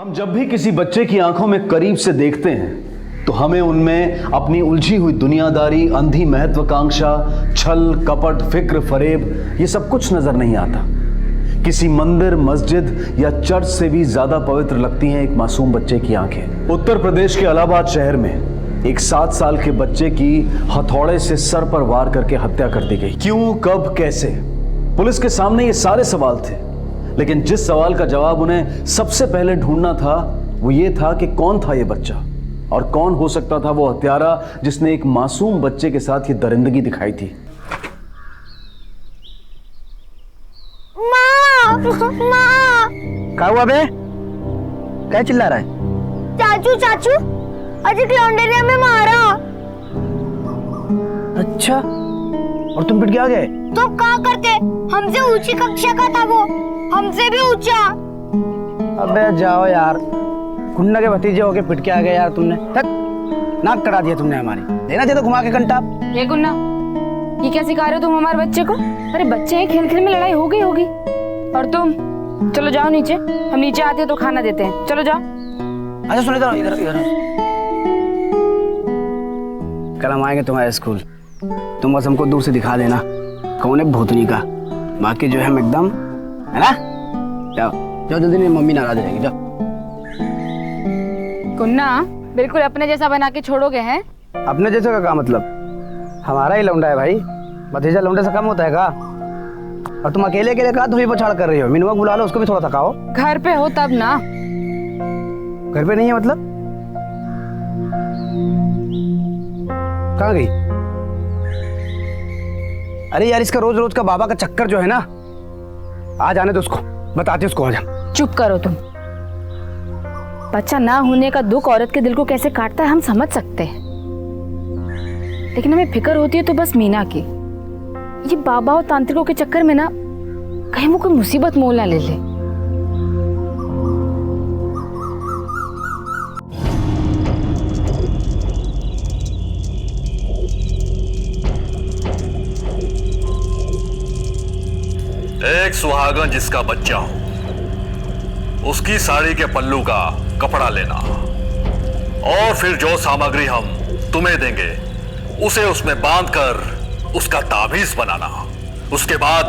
हम जब भी किसी बच्चे की आंखों में करीब से देखते हैं तो हमें उनमें अपनी उलझी हुई दुनियादारी, अंधी महत्वाकांक्षा, छल, कपट, फिक्र, फरेब ये सब कुछ नजर नहीं आता। किसी मंदिर, मस्जिद या चर्च से भी ज्यादा पवित्र लगती हैं एक मासूम बच्चे की आंखें। उत्तर प्रदेश के इलाहाबाद शहर में एक 7 साल के बच्चे की हथौड़े से सर पर वार करके हत्या कर दी गई। क्यों, कब, कैसे? पुलिस के सामने ये सारे सवाल थे, लेकिन जिस सवाल का जवाब उन्हें सबसे पहले ढूंढना था वो ये था कि कौन था ये बच्चा और कौन हो सकता था वो हत्यारा जिसने एक मासूम बच्चे के साथ ये दरिंदगी दिखाई थी। माँ! क्या हुआ बे? क्या चिल्ला रहा है? चाचू चाचू, आज एक लौंडे ने हमें मारा। अच्छा, और तुम पिट के आ गए? तो क्या करते, हमसे ऊंची कक्षा का था वो, हमसे भी ऊंचा। अबे जाओ यार, गुन्ना के भतीजे होके पिट के आ गए यार तुमने। तक नाक कटा दिया तुमने हमारी। देना चाहिए तो घुमा के कंटा। ये गुन्ना, ये क्या सिखा रहे हो तुम हमारे बच्चे को? अरे बच्चे हैं, खेल खेल में लड़ाई हो गई होगी। और तुम चलो जाओ नीचे, हम नीचे आते हैं तो खाना देते हैं। चलो जाओ। अच्छा सुनो, इधर इधर इधर। कल हम आएंगे तुम्हारे स्कूल, तुम बस हमको दूर से दिखा देना कौन है भूतनी का। बाकी जो है हम एकदम, है ना? जाओ जाओ जल्दी, नहीं मम्मी नाराज हो जाएगी। जाओ। गुन्ना बिल्कुल अपने जैसा बना के छोड़ोगे हैं? अपने जैसे का क्या मतलब? हमारा ही लौंडा है भाई, भतीजा लौंडे से कम होता है का? और तुम अकेले अकेले कहाँ धुई पछाड़ कर रही हो? मिनुआ बुला लो, उसको भी थोड़ा थकाओ। घर पे हो तब ना। घर पे नहीं है मतलब? कहाँ गई? अरे यार, इसका रोज रोज का बाबा का चक्कर जो है ना, आ जाने दो उसको, बताते उसको आज हम। चुप करो तुम। बच्चा ना होने का दुख औरत के दिल को कैसे काटता है हम समझ सकते हैं, लेकिन हमें फिक्र होती है तो बस मीना की। ये बाबा और तांत्रिकों के चक्कर में ना कहीं वो कोई मुसीबत मोल ना ले ले। एक सुहागन जिसका बच्चा हो, उसकी साड़ी के पल्लू का कपड़ा लेना और फिर जो सामग्री हम तुम्हें देंगे उसे उसमें बांधकर उसका ताबीज बनाना। उसके बाद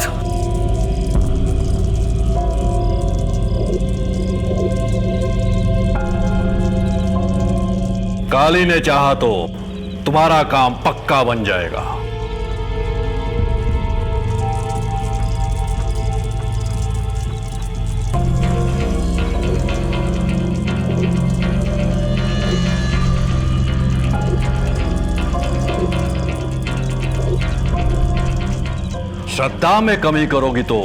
काली ने चाहा तो तुम्हारा काम पक्का बन जाएगा। श्रद्धा में कमी करोगी तो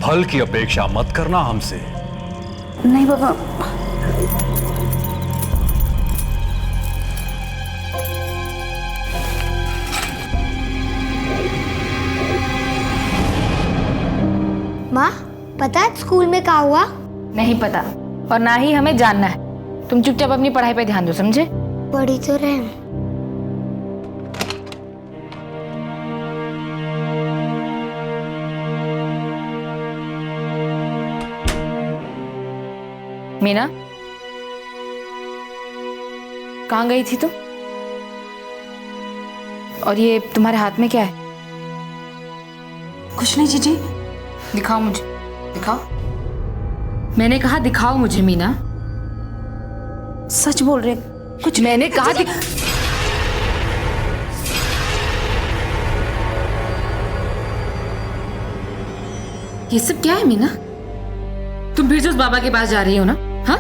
फल की अपेक्षा मत करना हमसे। नहीं बाबा। माँ, पता है स्कूल में क्या हुआ? नहीं पता और ना ही हमें जानना है। तुम चुपचाप अपनी पढ़ाई पे ध्यान दो, समझे? पढ़ी तो रहे। मीना, कहाँ गई थी तुम? और ये तुम्हारे हाथ में क्या है? कुछ नहीं जीजी। दिखाओ मुझे, दिखाओ। मैंने कहा दिखाओ मुझे मीना। सच बोल रहे कुछ? मैंने कहा ये सब क्या है मीना? तुम फिर से उस बाबा के पास जा रही हो ना? हाँ,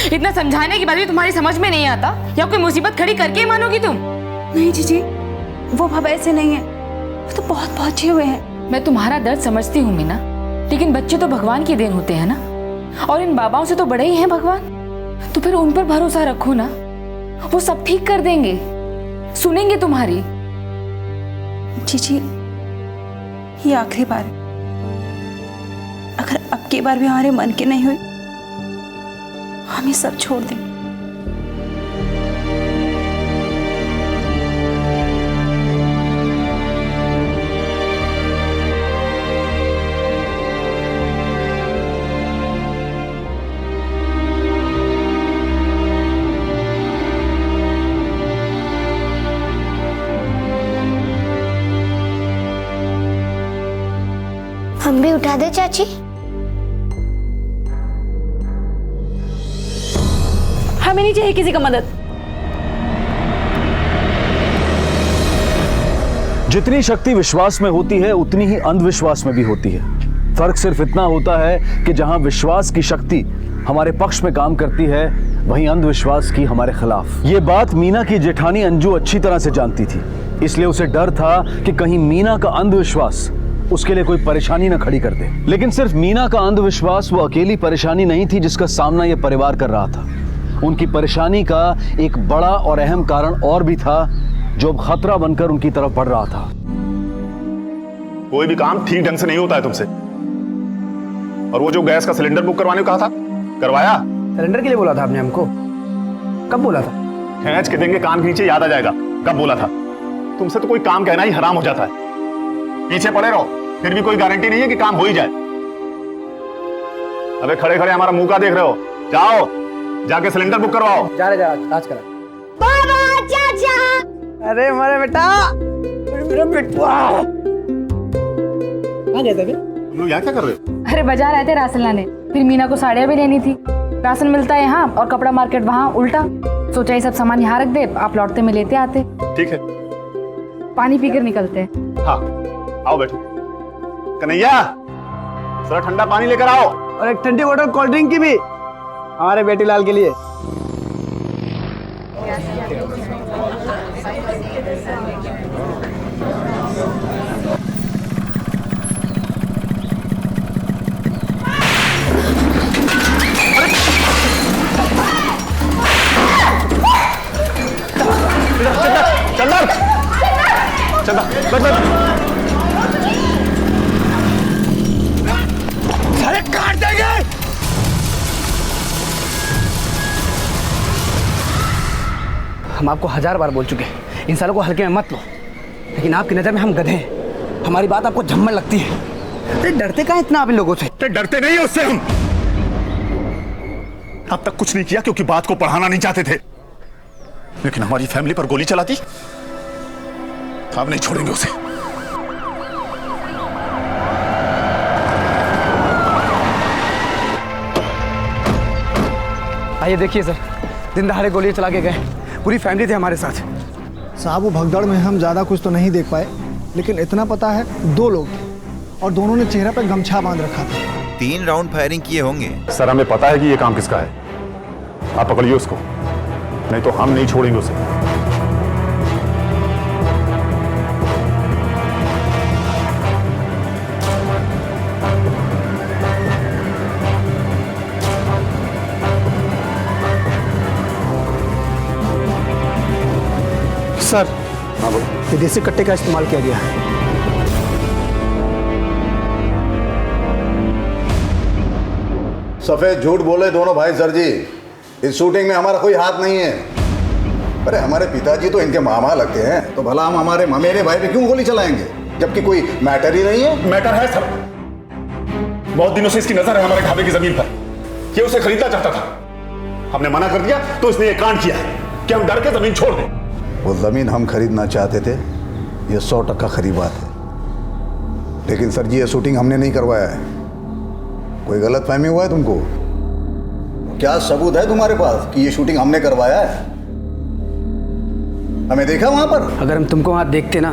इतना समझाने के बाद भी तुम्हारी समझ में नहीं आता, या कोई मुसीबत खड़ी करके ही मानोगी तुम? नहीं जीजी, वो बाबा ऐसे नहीं है, वो तो बहुत पहुंचे हुए हैं। मैं तुम्हारा दर्द समझती हूँ मीना, लेकिन बच्चे तो भगवान की देन होते हैं ना, और इन बाबाओं से तो बड़े ही हैं भगवान। तो फिर उन पर भरोसा रखो ना, वो सब ठीक कर देंगे, सुनेंगे तुम्हारी। जीजी, ये आखिरी बार है, अगर अब की बार भी हमारे मन की नहीं हुई, हम ये सब छोड़ देंगे। राधे चाची, हमें नहीं चाहिए किसी का मदद। जितनी शक्ति विश्वास में होती है उतनी ही अंधविश्वास में भी होती है। फर्क सिर्फ इतना होता है कि जहां विश्वास की शक्ति हमारे पक्ष में काम करती है, वहीं अंधविश्वास की हमारे खिलाफ। ये बात मीना की जेठानी अंजू अच्छी तरह से जानती थी, इसलिए उसे डर था कि कहीं मीना का अंधविश्वास उसके लिए कोई परेशानी न खड़ी कर दे। लेकिन सिर्फ मीना का अंधविश्वास वो अकेली परेशानी नहीं थी जिसका सामना यह परिवार कर रहा था। उनकी परेशानी का एक बड़ा और अहम कारण और भी था जो अब खतरा बनकर उनकी तरफ बढ़ रहा था। कोई भी काम ठीक ढंग से नहीं होता है तुमसे। और वो जो गैस का सिलेंडर बुक करवाने को कहा था, करवाया? सिलेंडर के लिए बोला था आपने हमको? कब बोला था? खींच के देंगे कान के नीचे, याद आ जाएगा कब बोला था। तुमसे तो कोई काम कहना ही हराम हो जाता है। पीछे पड़े रहो, फिर भी कोई गारंटी नहीं है कि काम हो ही जाए। अबे खड़े खड़े हमारा मुंह का देख रहे हो? जाओ जाके सिलेंडर बुक करवाओ। जा रहे आज करा। बाबा चाचा, अरे हमारे बेटा, मेरा बेटा कहाँ गए थे अभी? तुम लोग यहाँ क्या कर रहे हो? अरे बाजार आए थे राशन लाने, फिर मीना को साड़ियाँ भी लेनी थी। राशन मिलता है यहाँ और कपड़ा मार्केट वहाँ उल्टा। सोचा ये सब सामान यहाँ रख दे, आप लौटते में लेते आते। ठीक है, पानी पीकर निकलते हैं। हाँ आओ बैठो। कन्हैया थोड़ा ठंडा पानी लेकर आओ। और एक ठंडी बोतल कोल्ड ड्रिंक की भी हमारे बेटी लाल के लिए। चंदन, चंदन, बस बस। सारे काट देंगे। हम आपको 1000 बार बोल चुके हैं, इन सालों को हल्के में मत लो, लेकिन आपकी नजर में हम गधे हैं। हमारी बात आपको झम्मन लगती है। अरे डरते कहाँ इतना आप इन लोगों से? डरते नहीं है उससे हम। अब तक कुछ नहीं किया क्योंकि बात को पढ़ाना नहीं चाहते थे, लेकिन हमारी फैमिली पर गोली चला दी। हम नहीं छोड़ेंगे उसे। आइए देखिए सर, दिन दहाड़े गोलियां चला के गए, पूरी फैमिली थी हमारे साथ। साहब वो भगदड़ में हम ज़्यादा कुछ तो नहीं देख पाए, लेकिन इतना पता है 2 लोग थे और दोनों ने चेहरे पर गमछा बांध रखा था। 3 राउंड फायरिंग किए होंगे। सर हमें पता है कि ये काम किसका है। आप पकड़िए उसको, नहीं तो हम नहीं छोड़ेंगे उसे। सर विदेशी कट्टे का इस्तेमाल किया गया है। सफेद झूठ बोले दोनों भाई सर जी। इस शूटिंग में हमारा कोई हाथ नहीं है। अरे हमारे पिताजी तो इनके मामा लगते हैं, तो भला हम हमारे ममेरे भाई पे क्यों गोली चलाएंगे, जबकि कोई मैटर ही नहीं है। मैटर है सर। बहुत दिनों से इसकी नजर है हमारे ढाबे की जमीन पर। ये उसे खरीदना चाहता था, हमने मना कर दिया तो इसने ये कांड किया है कि हम डर के जमीन छोड़ दें। वो जमीन हम खरीदना चाहते थे, ये 100% खरी बात है। लेकिन सर जी ये शूटिंग हमने नहीं करवाया है। कोई गलत फहमी हुआ है तुमको? क्या सबूत है तुम्हारे पास कि ये शूटिंग हमने करवाया है? हमें देखा वहां पर? अगर हम तुमको वहां देखते ना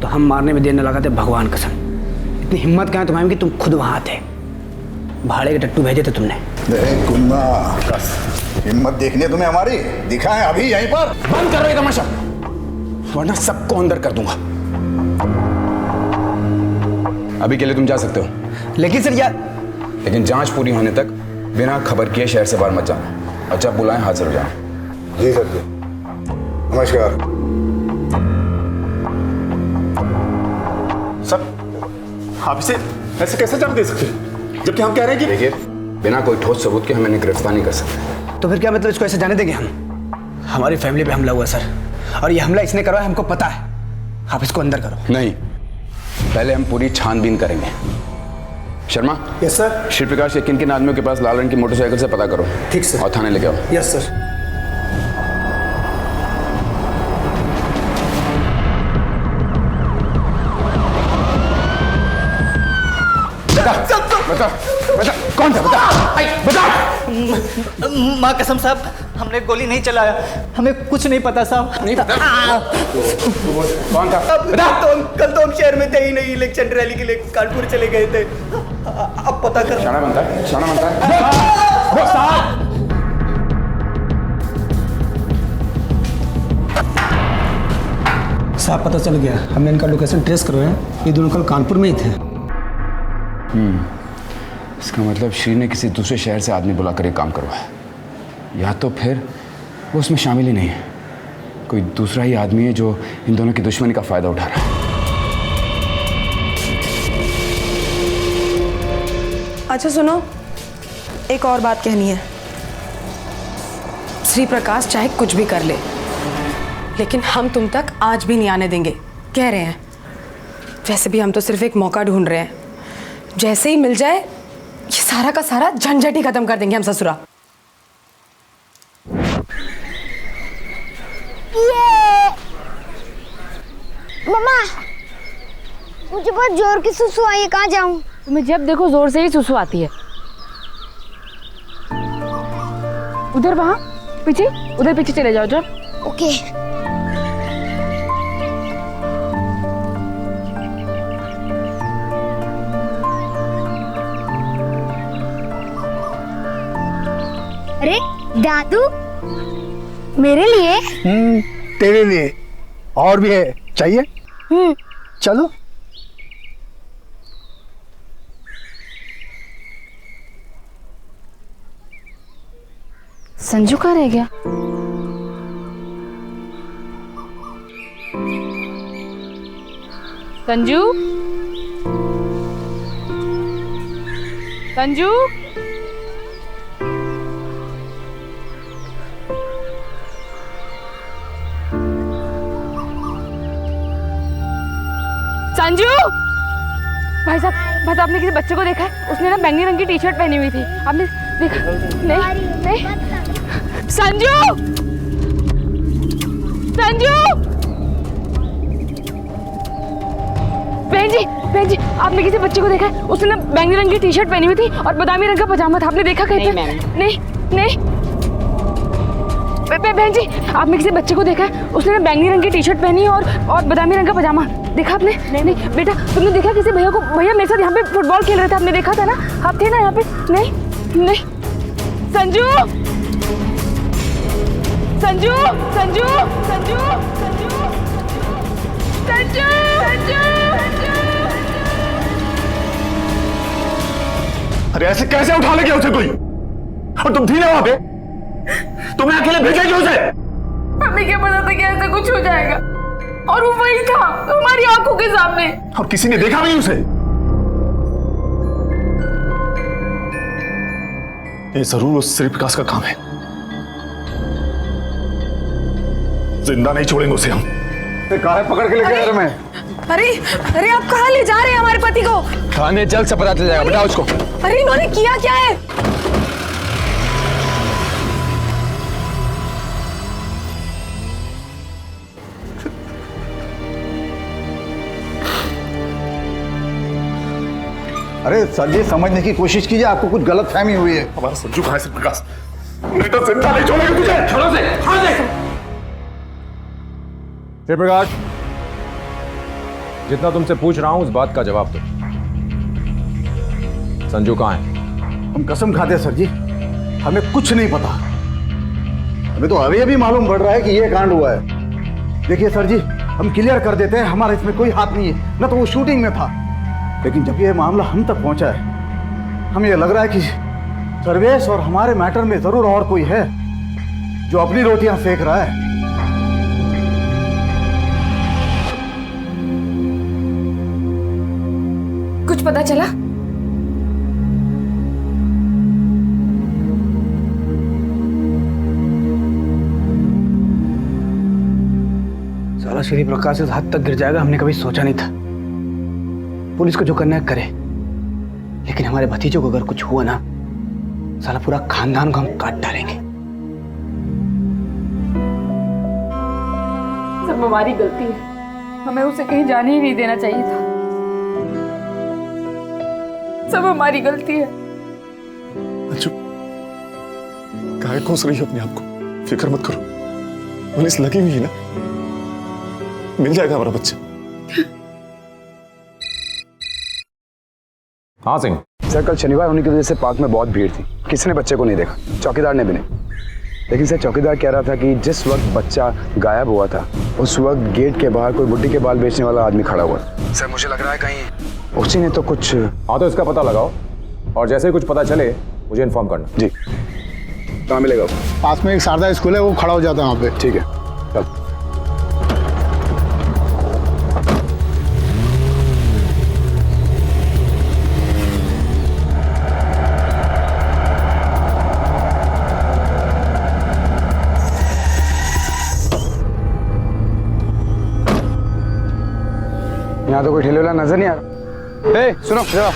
तो हम मारने में देर न लगाते, भगवान कसम। इतनी हिम्मत कहाँ तुम्हारी कि तुम खुद वहां थे? भाड़े के टट्टू भेजे थे तुमने। गुन्ना, हिम्मत देखने तुम्हें हमारी दिखाएं अभी यहीं पर। बंद करो ये तमाशा, वरना सबको अंदर कर दूंगा। अभी के लिए तुम जा सकते हो, लेकिन सर यार, लेकिन जांच पूरी होने तक बिना खबर किए शहर से बाहर मत जाना, और जब बुलाएं हाजिर हो जाना। जी सर जी, नमस्कार। सर आप इसे ऐसे कैसे जान दे सकते हैं जबकि हम कह रहे हैं कि देखिए, बिना कोई ठोस सबूत के हम इन्हें गिरफ्तार नहीं कर सकते। तो फिर क्या मतलब इसको ऐसे जाने देंगे हम? हमारी फैमिली पे हमला हुआ सर, और ये हमला इसने करवाया, हमको पता है। आप इसको अंदर करो। नहीं, पहले हम पूरी छानबीन करेंगे। शर्मा। Yes sir. श्री प्रकाश के किन आदमियों के पास लाल रंग की मोटरसाइकिल से पता करो। ठीक सर। और थाने लेके आओ। Yes sir. बता बता, कौन था बता, बता। माँ कसम साहब, हमने गोली नहीं चलाया, हमें कुछ नहीं पता साहब। नहीं पता? कौन था बता। कल तो हम शहर में थे ही नहीं, इलेक्शन रैली के लिए कानपुर चले गए थे। अब पता कर। शाना बनता है, शाना बनता है। साहब पता चल गया, हमने इनका लोकेशन ट्रेस करवाया, ये दोनों कल कानपुर में ही थे। इसका मतलब श्री ने किसी दूसरे शहर से आदमी बुलाकर ये काम करवाया, या तो फिर वो उसमें शामिल ही नहीं है, कोई दूसरा ही आदमी है जो इन दोनों की दुश्मनी का फायदा उठा रहा है। अच्छा सुनो, एक और बात कहनी है। श्री प्रकाश चाहे कुछ भी कर ले, लेकिन हम तुम तक आज भी नहीं आने देंगे, कह रहे हैं। वैसे भी हम तो सिर्फ एक मौका ढूंढ रहे हैं, जैसे ही मिल जाए ये सारा का सारा झंझट ही खत्म कर देंगे हम ससुरा। मम्मा, मुझे बहुत जोर की सुसु आई है, कहाँ जाऊँ? तुम्हें जब देखो जोर से ही सुसु आती है। उधर वहाँ पीछे, उधर पीछे चले जाओ जब। ओके। अरे दादू, मेरे लिए? तेरे लिए और भी है, चाहिए? चलो। संजू कहाँ रह गया? संजू, संजू, संजू। भाई साहब, आपने किसी बच्चे को देखा है? उसने ना बैंगनी रंग की टी शर्ट पहनी हुई थी, आपने देखा? नहीं नहीं। संजू, संजू, बहन जी, आपने किसी बच्चे को देखा है? उसने ना बैंगनी रंग की टी शर्ट पहनी हुई थी और बादामी रंग का पजामा था, आपने देखा कहीं पे? नहीं नहीं। बहन जी, आपने किसी बच्चे को देखा है? उसने ना बैंगनी रंग की टी शर्ट पहनी और बादामी रंग का पजामा, देखा आपने? नहीं बेटा, तुमने देखा किसी भैया को? भैया मेरे साथ यहाँ पे फुटबॉल खेल रहे थे, आपने देखा था ना? आप थे ना यहाँ पे? नहीं नहीं। संजू, संजू, संजू, संजू, संजू, संजू, संजू। अरे ऐसे कैसे उठा ले गया उसे कोई? और तुम थी ना वहां पे? तुम्हें अकेले भेजा क्यों उसे? हमें क्या पता था कि ऐसा कुछ हो जाएगा, और वो वही था हमारी आंखों के सामने, और किसी ने देखा भी नहीं उसे? ये जरूर उस श्री प्रकाश का काम है। जिंदा नहीं छोड़ेंगे उसे हम। काहे पकड़ के लेके आ रहे मैं? अरे आप कहाँ ले जा रहे हैं हमारे पति को? थाने जल्द से पता चल जाएगा, बताओ उसको। अरे इन्होंने किया क्या है? अरे सर जी, समझने की कोशिश कीजिए, आपको कुछ गलत फहमी हुई है। हमारा संजू कहाँ है श्री प्रकाश? नहीं तो जिंदा नहीं छोड़ेंगे तुझे। छोड़ो से, छोड़ो से। श्री प्रकाश, जितना तुमसे पूछ रहा हूं उस बात का जवाब दो। संजू कहाँ है? हम कसम खाते हैं सर जी, हमें कुछ नहीं पता। हमें तो अभी मालूम पड़ रहा है कि ये कांड हुआ है। देखिए सर जी, हम क्लियर कर देते हैं, हमारा इसमें कोई हाथ नहीं है, ना तो वो शूटिंग में था। लेकिन जब ये मामला हम तक पहुंचा है, हमें ये लग रहा है कि सर्वेश और हमारे मैटर में जरूर और कोई है जो अपनी रोटियां सेक रहा है। कुछ पता चला? साला श्री प्रकाश इस हद तक गिर जाएगा हमने कभी सोचा नहीं था। पुलिस को जो करना है करे, लेकिन हमारे भतीजों को अगर कुछ हुआ ना, साला पूरा खानदान को हम काट डालेंगे। सब हमारी गलती है, हमें उसे कहीं जाने ही नहीं देना चाहिए था। सब हमारी गलती है। अंजू, काहे कोस रही हो अपने आप को? फिक्र मत करो, पुलिस लगी हुई है ना, मिल जाएगा हमारा बच्चा। हाँ सिंह। सर कल शनिवार होने की वजह से पार्क में बहुत भीड़ थी, किसी ने बच्चे को नहीं देखा, चौकीदार ने भी नहीं। लेकिन सर चौकीदार कह रहा था कि जिस वक्त बच्चा गायब हुआ था उस वक्त गेट के बाहर कोई बुड्ढी के बाल बेचने वाला आदमी खड़ा हुआ। सर मुझे लग रहा है कहीं उसी ने तो कुछ। हाँ तो इसका पता लगाओ और जैसे ही कुछ पता चले मुझे इन्फॉर्म करना। जी। कहाँ मिलेगा? पास में एक शारदा स्कूल है, वो खड़ा हो जाता है वहाँ पे। ठीक है चल। यहाँ तो कोई ठेले वाला नजर नहीं आ रहा। ए, सुनो जरा,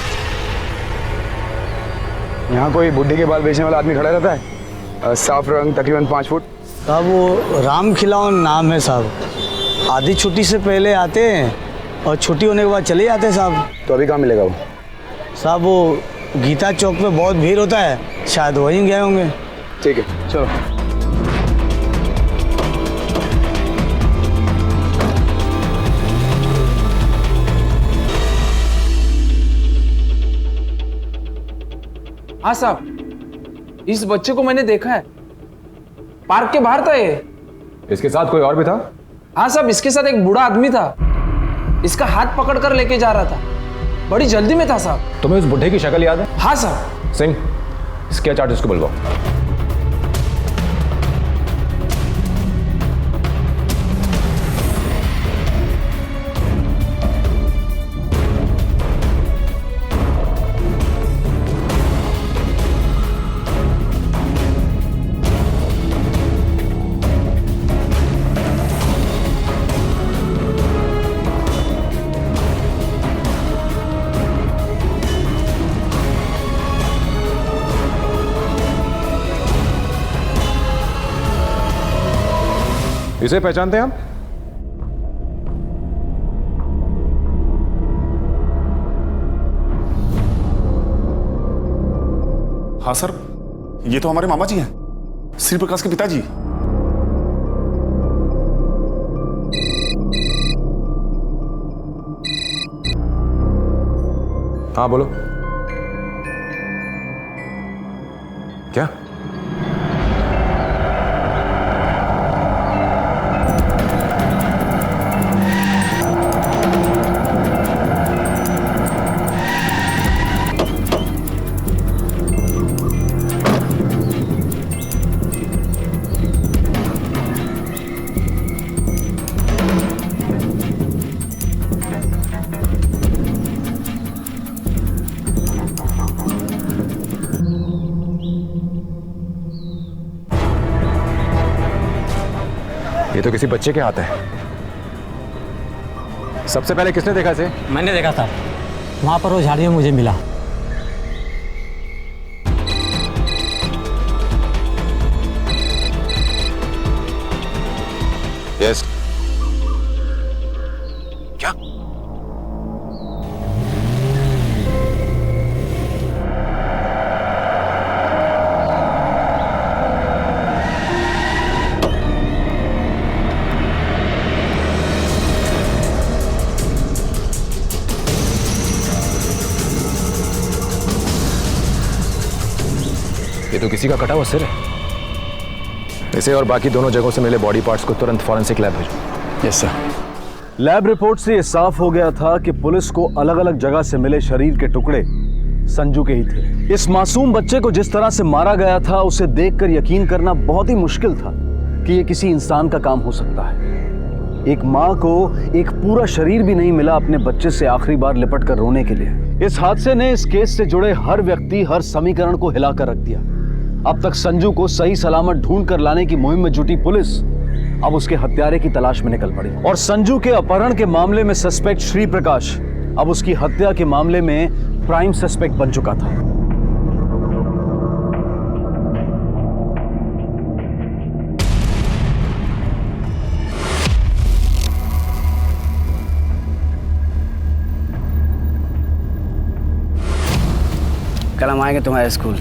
यहाँ कोई बुड्ढी के बाल बेचने वाला आदमी खड़ा रहता है, साफ रंग, तकरीबन 5 फुट। साहब वो राम खिलावन नाम है साहब, आधी छुट्टी से पहले आते हैं और छुट्टी होने के बाद चले जाते हैं साहब। तो अभी कहाँ मिलेगा वो? साहब वो गीता चौक पे बहुत भीड़ होता है, शायद वहीं गए होंगे। ठीक है चलो। हाँ साहब, इस बच्चे को मैंने देखा है, पार्क के बाहर था ये। इसके साथ कोई और भी था? हाँ साहब, इसके साथ एक बूढ़ा आदमी था, इसका हाथ पकड़कर लेके जा रहा था, बड़ी जल्दी में था साहब। तुम्हें उस बुढ़े की शक्ल याद है? हाँ साहब। सिंह, इसके चार्जेस को बुलवाओ। इसे पहचानते हैं आप? हाँ सर, ये तो हमारे मामा जी हैं, श्री प्रकाश के पिताजी। हाँ बोलो। क्या? ये तो किसी बच्चे के हाथ है। सबसे पहले किसने देखा इसे? मैंने देखा था, वहाँ पर वो झाड़ी में मुझे मिला। यस। क्या? ये तो किसी का कटा हुआ सिर है। इसे और बाकी दोनों जगहों से मिले बॉडी पार्ट्स को तुरंत फॉरेंसिक लैब भेजो। Yes sir. लैब रिपोर्ट से यह साफ हो गया था कि पुलिस को अलग अलग जगह से मिले शरीर के टुकड़े संजू के ही थे। इस मासूम बच्चे को जिस तरह से मारा गया था उसे देखकर यकीन करना बहुत ही मुश्किल था कि यह किसी इंसान का काम हो सकता है। एक माँ को एक पूरा शरीर भी नहीं मिला अपने बच्चे से आखिरी बार लिपट कर रोने के लिए। इस हादसे ने इस केस से जुड़े हर व्यक्ति, हर समीकरण को हिलाकर रख दिया। अब तक संजू को सही सलामत ढूंढ कर लाने की मुहिम में जुटी पुलिस अब उसके हत्यारे की तलाश में निकल पड़ी और संजू के अपहरण के मामले में सस्पेक्ट श्री प्रकाश अब उसकी हत्या के मामले में प्राइम सस्पेक्ट बन चुका था। कल हम आएंगे तुम्हारे स्कूल,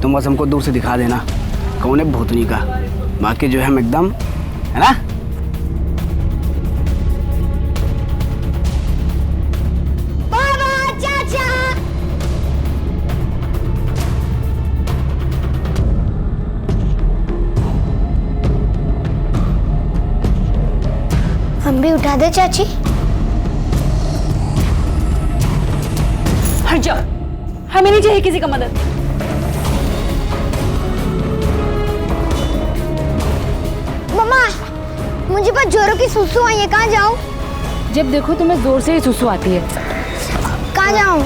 तुम बस हमको दूर से दिखा देना कौन है भूतनी का, बाकी जो है हम एकदम, है ना? हम भी उठा दे चाची। हट जाओ, हमें नहीं चाहिए किसी का मदद। मम्मा, मुझे बहुत जोरों की सुसु आई है, कहाँ जाऊँ? जब देखो तुम्हें जोर से ही सुसु आती है। कहाँ जाऊँ?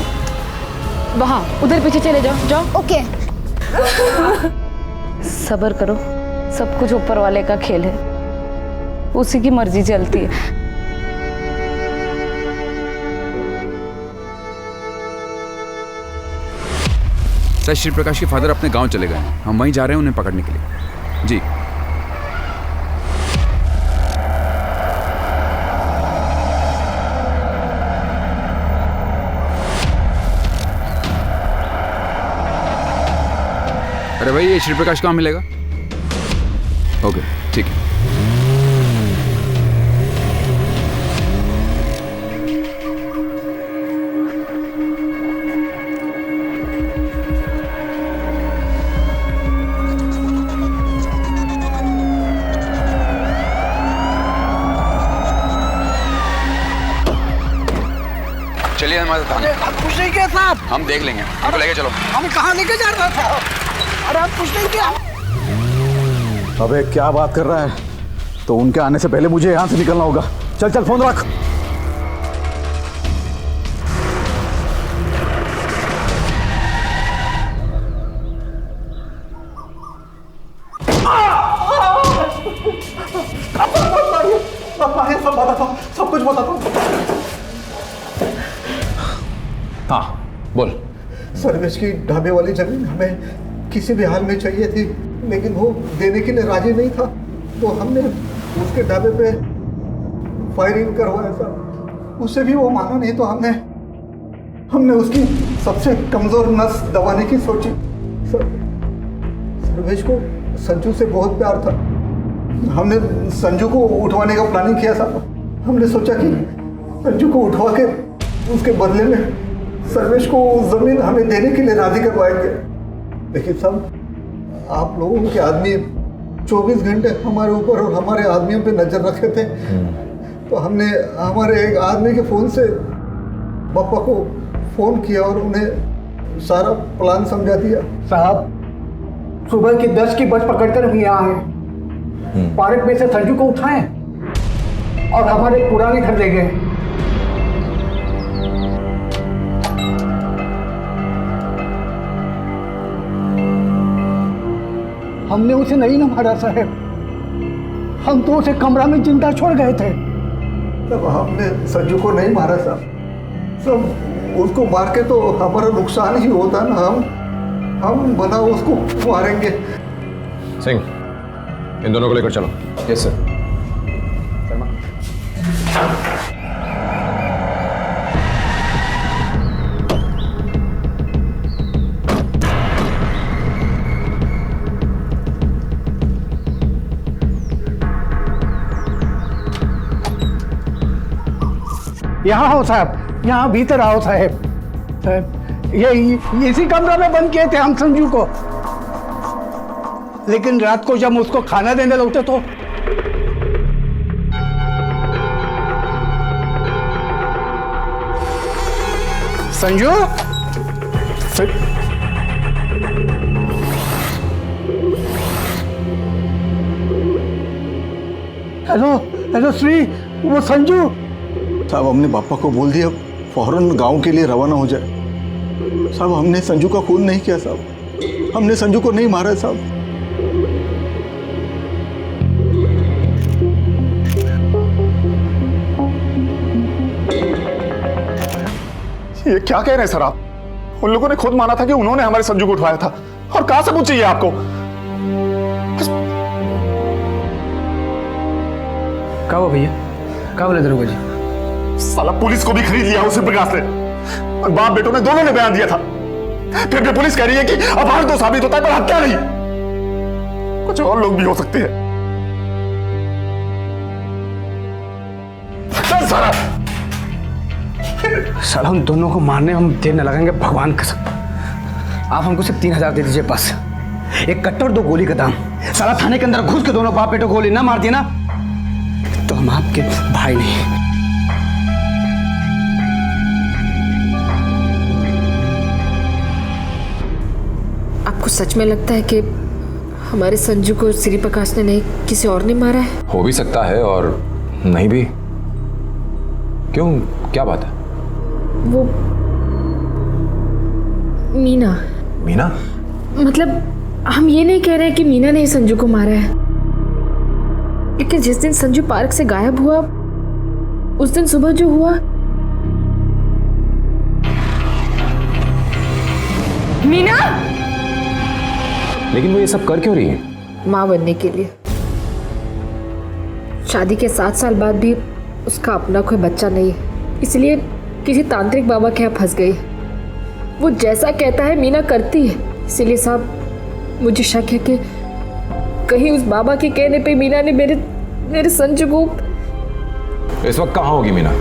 वहाँ उधर पीछे चले जाओ, जाओ। ओके। सब्र करो, सब कुछ ऊपर वाले का खेल है, उसी की मर्जी चलती है। सर, श्री प्रकाश के फादर अपने गांव चले गए, हम वहीं जा रहे हैं उन्हें पकड़ने के लिए। जी। अरे भाई, ये श्री प्रकाश कहाँ मिलेगा? ओके, ठीक है। चलिए हमारे थाने। आप कुछ नहीं किया साहब। हम देख लेंगे, हमको लेके चलो। हमें कहाँ लेके जा रहा था? अरे आप कुछ नहीं किया। अबे क्या बात कर रहा है? तो उनके आने से पहले मुझे यहाँ से निकलना होगा। चल चल, फोन रख। सब कुछ बताता हूँ। हाँ बोल। सर्वेश की ढाबे वाली जमीन हमें किसी भी हाल में चाहिए थी, लेकिन वो देने के लिए राजी नहीं था, तो हमने उसके ढाबे पे फायरिंग करवाया सर। उससे भी वो माना नहीं, तो हमने उसकी सबसे कमजोर नस दबाने की सोची। सर्वेश को संजू से बहुत प्यार था, हमने संजू को उठवाने का प्लानिंग किया साहब। हमने सोचा कि संजू को उठवा के उसके बदले में सर्वेश को जमीन हमें देने के लिए राजी करवाएंगे, लेकिन सब आप लोगों के आदमी 24 घंटे हमारे ऊपर और हमारे आदमियों पे नजर रखे थे। तो हमने हमारे एक आदमी के फोन से पापा को फोन किया और उन्हें सारा प्लान समझा दिया। साहब, सुबह की 10 की बस पकड़कर हम यहाँ आए, पार्क में से संजू को उठाएं और हमारे पुराने घर ले गए। हमने उसे नहीं ना मारा साहब, हम तो उसे कमरा में जिंदा छोड़ गए थे। तब हमने संजू को नहीं मारा साहब, सब उसको मार के तो हमारा नुकसान ही होता ना। हम बना उसको मारेंगे। सिंह, इन दोनों को लेकर चलो। Yes sir. यहाँ हो साहब, यहाँ भीतर आओ साहब। साहब, ये इसी कमरा में बंद किए थे हम संजू को, लेकिन रात को जब उसको खाना देने लगते तो संजू, हेलो हेलो श्री, वो संजू साहब। हमने पापा को बोल दिया फौरन गांव के लिए रवाना हो जाए। साहब, हमने संजू का खून नहीं किया साहब, हमने संजू को नहीं मारा साहब। ये क्या कह रहे हैं सर आप? उन लोगों ने खुद माना था कि उन्होंने हमारे संजू को उठवाया था, और कहां सबूत चाहिए आपको? क्या हुआ भैया? क्या बोले दरोगा जी? साला पुलिस को भी खरीद लिया उसी प्रकाश ने, और बाप बेटों ने दोनों ने बयान दिया था। फिर भी पुलिस कह रही है कि अपहरण तो साबित होता है पर हत्या नहीं। कुछ और लोग भी हो सकते हैं। चल सारा साला उन दोनों को मारने हम देर न लगाएंगे, भगवान कसम। आप हमको सिर्फ 3000 दे दीजिए बस। एक कट्टर और 2 गोली का दाम। साला थाने के अंदर घुस के दोनों बाप बेटो गोली ना मार दिए ना तो हम आपके भाई नहीं। आपको सच में लगता है कि हमारे संजू को श्री प्रकाश ने नहीं किसी और ने मारा है? हो भी सकता है और नहीं भी। क्यों, क्या बात है? वो मीना। मीना? मतलब हम ये नहीं कह रहे कि मीना ने ही संजू को मारा है, लेकिन जिस दिन संजू पार्क से गायब हुआ उस दिन सुबह जो हुआ। मीना! लेकिन वो ये सब कर क्यों रही है? माँ बनने के लिए। शादी के 7 साल बाद भी उसका अपना कोई बच्चा नहीं है, इसलिए किसी तांत्रिक बाबा के यहाँ फंस गई। वो जैसा कहता है मीना करती है, इसलिए साहब मुझे शक है कि कहीं उस बाबा के कहने पे मीना ने मेरे संजू को। इस वक्त कहाँ होगी मीना?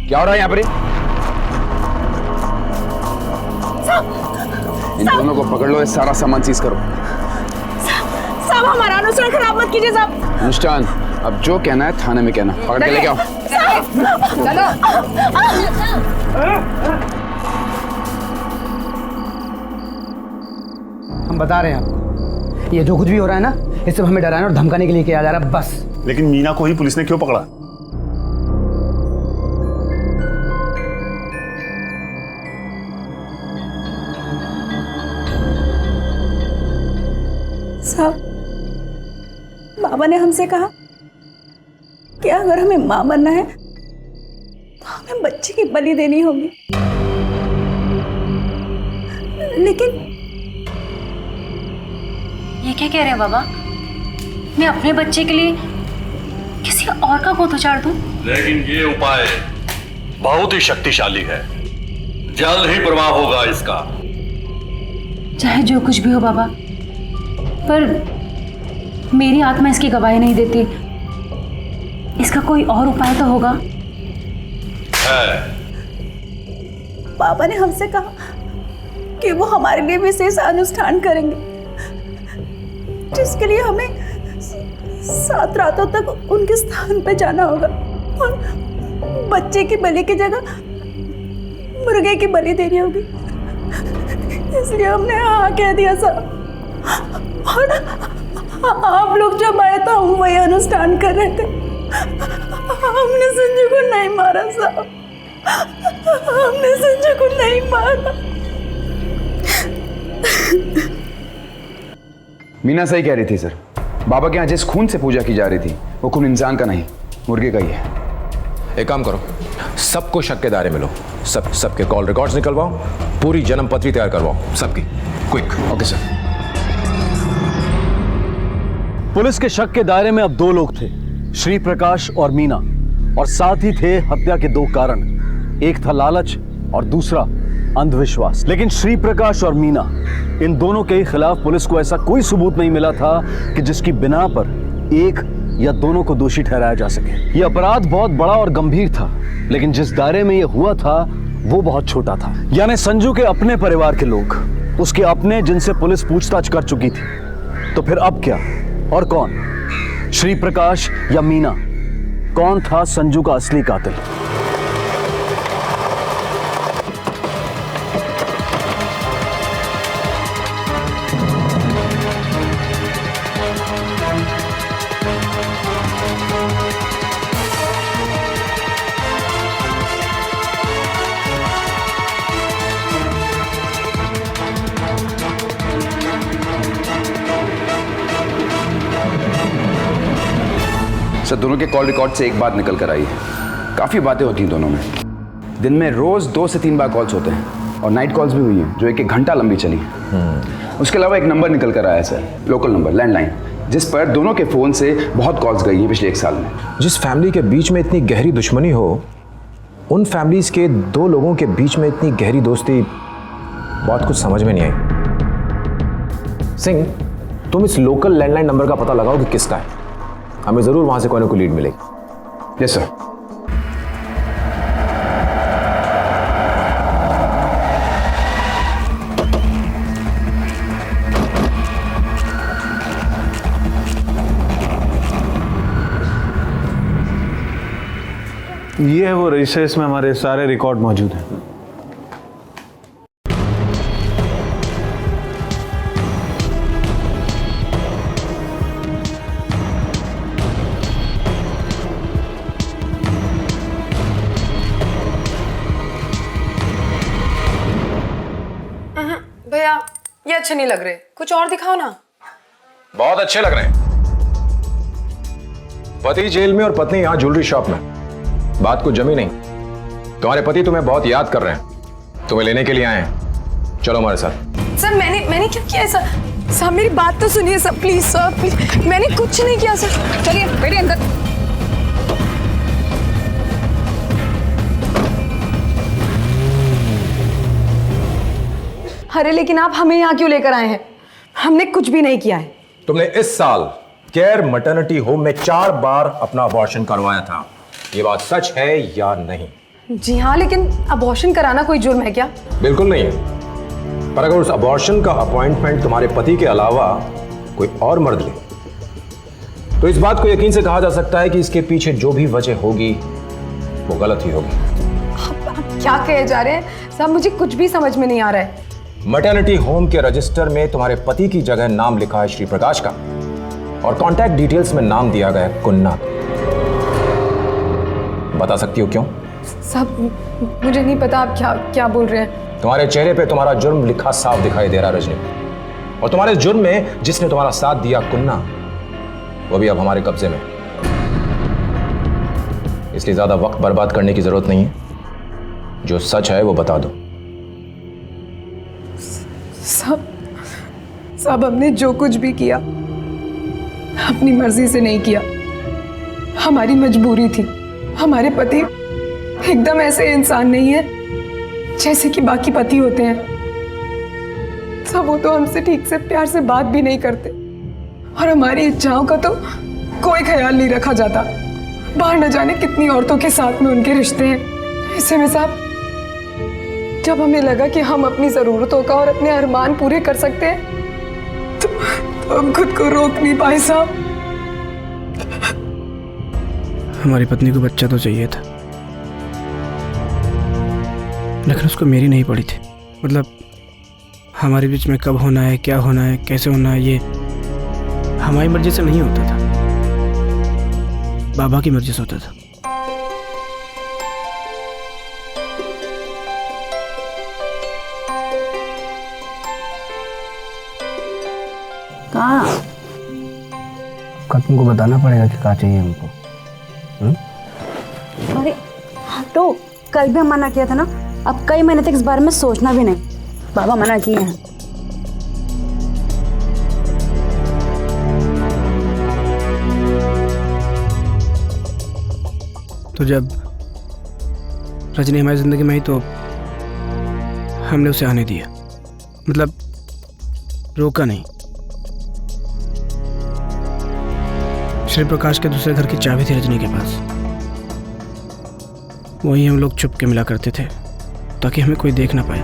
क्या हो रहा है यहाँ पर? इन दोनों को पकड़ लो, ये सारा सामान सीज करो। साहब हमारा अनुष्ठान खराब मत कीजिए साहब। अनुष्ठान, अब जो कहना है थाने में कहना। पकड़ के लेके आओ। चलो। हम बता रहे हैं आपको, ये जो कुछ भी हो रहा है ना, ये सब हमें डराने और धमकाने के लिए किया जा रहा है बस। लेकिन मीना को ही पुलिस ने क्यों पकड़ा? साहब, बाबा ने हमसे कहा कि अगर हमें मां बनना है तो हमें बच्चे की बलि देनी होगी। लेकिन ये क्या कह रहे हैं बाबा? मैं अपने बच्चे के लिए किसी और का गोद उजाड़ दूं? लेकिन ये उपाय बहुत ही शक्तिशाली है, जल्द ही प्रभाव होगा इसका। चाहे जो कुछ भी हो बाबा, पर मेरी आत्मा इसकी गवाही नहीं देती। इसका कोई और उपाय तो होगा। है। बाबा ने हमसे कहा कि वो हमारे लिए विशेष अनुष्ठान करेंगे, जिसके लिए हमें 7 रातों तक उनके स्थान पे जाना होगा और बच्चे की बलि की जगह मुर्गे की बलि देनी होगी। इसलिए हमने हाँ कह दिया साहब, और आप लोग जब आए तो हम वही अनुष्ठान कर रहे थे। हमने संजू को नहीं मारा साहब, हमने संजू को नहीं मारा। मीना सही कह रही थी सर। बाबा के यहाँ जिस खून से पूजा की जा रही थी वो खून इंसान का नहीं, मुर्गे का ही है। एक काम करो, सबको शक के दायरे में लो। सबके कॉल रिकॉर्ड्स निकलवाओ, पूरी जन्म पत्री तैयार करवाओ सबकी। क्विक। Okay sir. पुलिस के शक के दायरे में अब 2 लोग थे, श्री प्रकाश और मीना, और साथ ही थे हत्या के 2 कारण। एक था लालच और दूसरा अंधविश्वास। लेकिन श्री प्रकाश और मीना, इन दोनों के खिलाफ पुलिस को ऐसा कोई सबूत नहीं मिला था कि जिसकी बिना पर एक या दोनों को दोषी ठहराया जा सके। यह अपराध बहुत बड़ा और गंभीर था, लेकिन जिस दायरे में यह हुआ था वो बहुत छोटा था। यानी संजू के अपने परिवार के लोग, उसके अपने, जिनसे पुलिस पूछताछ कर चुकी थी। तो फिर अब क्या और कौन? श्री प्रकाश या मीना? कौन था संजू का असली कातिल? सर, दोनों के कॉल रिकॉर्ड से एक बात निकल कर आई है। काफ़ी बातें होती हैं दोनों में। दिन में रोज़ 2 से 3 बार कॉल्स होते हैं और नाइट कॉल्स भी हुई हैं जो 1-1 घंटा लंबी चली हैं। उसके अलावा एक नंबर निकल कर आया है सर, लोकल नंबर, लैंडलाइन, जिस पर दोनों के फ़ोन से बहुत कॉल्स गई हैं पिछले 1 साल में। जिस फैमिली के बीच में इतनी गहरी दुश्मनी हो, उन फैमिलीज के 2 लोगों के बीच में इतनी गहरी दोस्ती, बहुत कुछ समझ में नहीं आई। सिंह, तुम इस लोकल लैंडलाइन नंबर का पता लगाओ कि किसका है। हमें जरूर वहां से कोई ना कोई लीड मिलेगी। Yes sir. ये है वो रजिस्टर, इसमें हमारे सारे रिकॉर्ड मौजूद हैं। भैया ये अच्छे नहीं लग रहे, कुछ और दिखाओ ना। बहुत अच्छे लग रहे हैं। पति जेल में और पत्नी यहां ज्वेलरी शॉप में। बात कुछ जमी नहीं। तुम्हारे पति तुम्हें बहुत याद कर रहे हैं, तुम्हें लेने के लिए आए हैं। चलो हमारे साथ। सर मैंने क्या किया है सर? सर मेरी बात तो सुनिए सर, प्लीज सर, प्लीज। मैंने कुछ नहीं किया सर। चलिए बैठिए अंदर। अरे लेकिन आप हमें यहाँ क्यों लेकर आए हैं? हमने कुछ भी नहीं किया है। तुमने इस साल केयर मैटरनिटी होम में 4 बार अपना अबॉर्शन करवाया था। ये बात सच है या नहीं? जी हाँ, लेकिन अबॉर्शन कराना कोई जुर्म है क्या? बिल्कुल नहीं है। पर अगर उस अबॉर्शन का अपॉइंटमेंट तुम्हारे पति के अलावा कोई और मर्द ले, तो इस बात को यकीन से कहा जा सकता है कि इसके पीछे जो भी वजह होगी वो गलत ही होगी। आप क्या कहे जा रहे हैं साहब? मुझे कुछ भी समझ में नहीं आ रहा है। मैटरनिटी होम के रजिस्टर में तुम्हारे पति की जगह नाम लिखा है श्री प्रकाश का, और कॉन्टैक्ट डिटेल्स में नाम दिया गया है कुन्ना। बता सकती हो क्यों? साहब मुझे नहीं पता आप क्या बोल रहे हैं। तुम्हारे चेहरे पे तुम्हारा जुर्म लिखा साफ दिखाई दे रहा है रजनी, और तुम्हारे जुर्म में जिसने तुम्हारा साथ दिया कुन्ना, वो भी अब हमारे कब्जे में। इसलिए ज्यादा वक्त बर्बाद करने की जरूरत नहीं है। जो सच है वो बता दो। साहब हमने जो कुछ भी किया अपनी मर्जी से नहीं किया, हमारी मजबूरी थी। हमारे पति एकदम ऐसे इंसान नहीं है जैसे कि बाकी पति होते हैं। सब वो तो हमसे ठीक से प्यार से बात भी नहीं करते, और हमारी इच्छाओं का तो कोई ख्याल नहीं रखा जाता। बाहर न जाने कितनी औरतों के साथ में उनके रिश्ते हैं। ऐसे में साहब जब हमें लगा कि हम अपनी जरूरतों का और अपने अरमान पूरे कर सकते हैं, तो हम खुद को रोक नहीं पाए साहब। हमारी पत्नी को बच्चा तो चाहिए था, लेकिन उसको मेरी नहीं पड़ी थी। मतलब हमारे बीच में कब होना है, क्या होना है, कैसे होना है, ये हमारी मर्जी से नहीं होता था, बाबा की मर्जी से होता था। कहाँ? तुमको बताना पड़ेगा कि क्या चाहिए हमको। अरे तो कल भी हम मना किया था ना, अब कई महीने तक इस बारे में सोचना भी नहीं। बाबा मना किए हैं। तो जब रजनी हमारी जिंदगी में आई तो हमने उसे आने दिया, मतलब रोका नहीं। श्री प्रकाश के दूसरे घर की चाबी थी रजनी के पास, वहीं हम लोग छुप के मिला करते थे, ताकि हमें कोई देख ना पाए।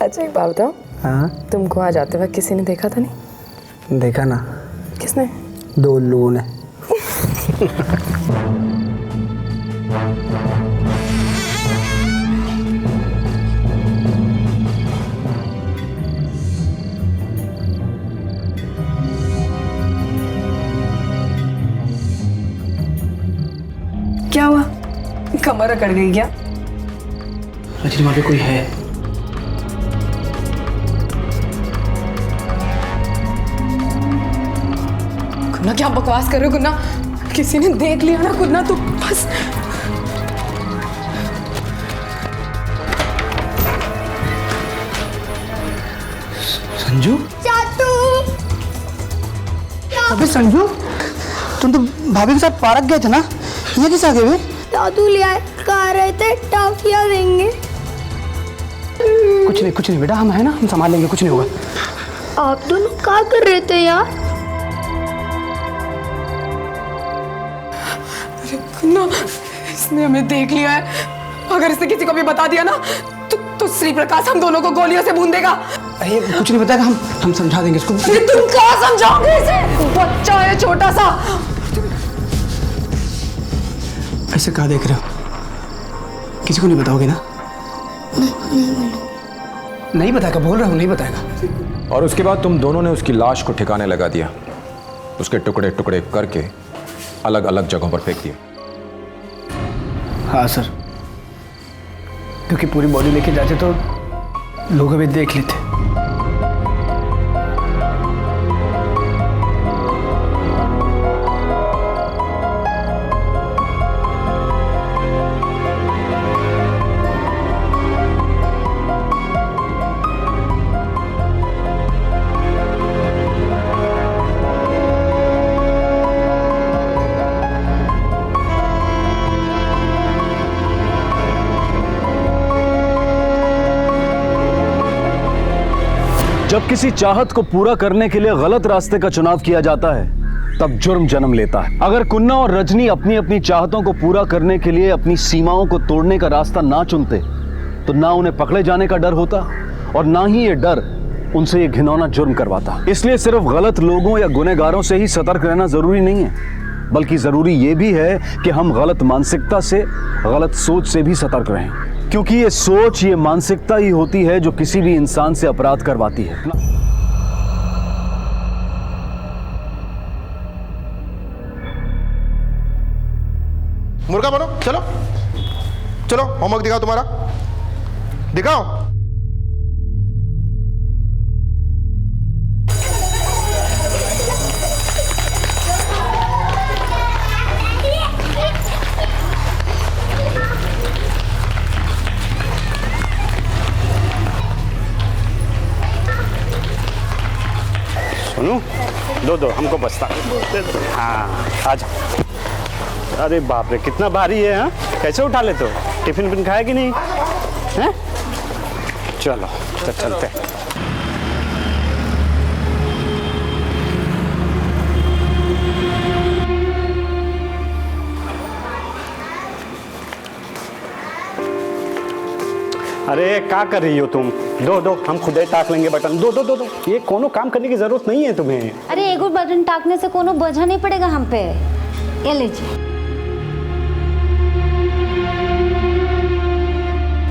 अच्छा एक बात बताओ, हाँ तुमको आज आते वक्त किसी ने देखा था? नहीं देखा ना। किसने? 2 लोगों ने। क्या हुआ? कमर अकड़ गई क्या? रजनी वहाँ पे कोई है। गुन्ना क्या बकवास कर रहे हो गुन्ना? किसी ने देख लिया ना गुन्ना तो बस। संजू? चाचू अबे संजू, तुम तो भाभी के साथ पार्क गए थे ना, ये किस आ गए वे? दादू ले आए, कह रहे थे टॉफियां देंगे। कुछ नहीं बेटा, हम है ना, हम संभाल लेंगे, कुछ नहीं होगा। आप दोनों क्या कर रहे थे यार? अरे गुन्ना, इसने हमें देख लिया है। अगर इसने किसी को भी बता दिया ना तो श्री प्रकाश हम दोनों को गोलियों से भून देगा। अरे कुछ नहीं बताएगा, हम समझा देंगे इसको। अरे तुम क्या समझाओगे इसे? बच्चा है छोटा सा। ऐसे कहाँ देख रहे हो? किसी को नहीं बताओगे ना? नहीं बताएगा, बोल रहा हूँ नहीं बताएगा। और उसके बाद तुम दोनों ने उसकी लाश को ठिकाने लगा दिया, उसके टुकड़े टुकड़े करके अलग अलग जगहों पर फेंक दिया। हाँ सर, क्योंकि पूरी बॉडी लेके जाते तो लोग भी देख लेते। जब किसी चाहत को पूरा करने के लिए गलत रास्ते का चुनाव किया जाता है तब जुर्म जन्म लेता है। अगर कुन्ना और रजनी अपनी अपनी चाहतों को पूरा करने के लिए अपनी सीमाओं को तोड़ने का रास्ता ना चुनते तो ना उन्हें पकड़े जाने का डर होता और ना ही ये डर उनसे ये घिनौना जुर्म करवाता। इसलिए सिर्फ गलत लोगों या गुनहगारों से ही सतर्क रहना जरूरी नहीं है, बल्कि जरूरी ये भी है कि हम गलत मानसिकता से, गलत सोच से भी सतर्क रहें, क्योंकि ये सोच, ये मानसिकता ही होती है जो किसी भी इंसान से अपराध करवाती है। मुर्गा बनो, चलो चलो, होमवर्क दिखाओ तुम्हारा, दिखाओ। सुनो, दो हमको बस्ता दे दो। हाँ आ जाओ। अरे बाप रे, कितना भारी है। हाँ, कैसे उठा लेते हो? टिफिन विफिन खाया कि नहीं? हैं? चलो तो चलते हैं। अरे क्या कर रही हो तुम? दो हम खुद ही टाक लेंगे बटन। दो ये कोनो काम करने की जरूरत नहीं है तुम्हें। अरे एक और बटन टाकने से कोनो बोझा नहीं पड़ेगा हम पे। ये लीजिए।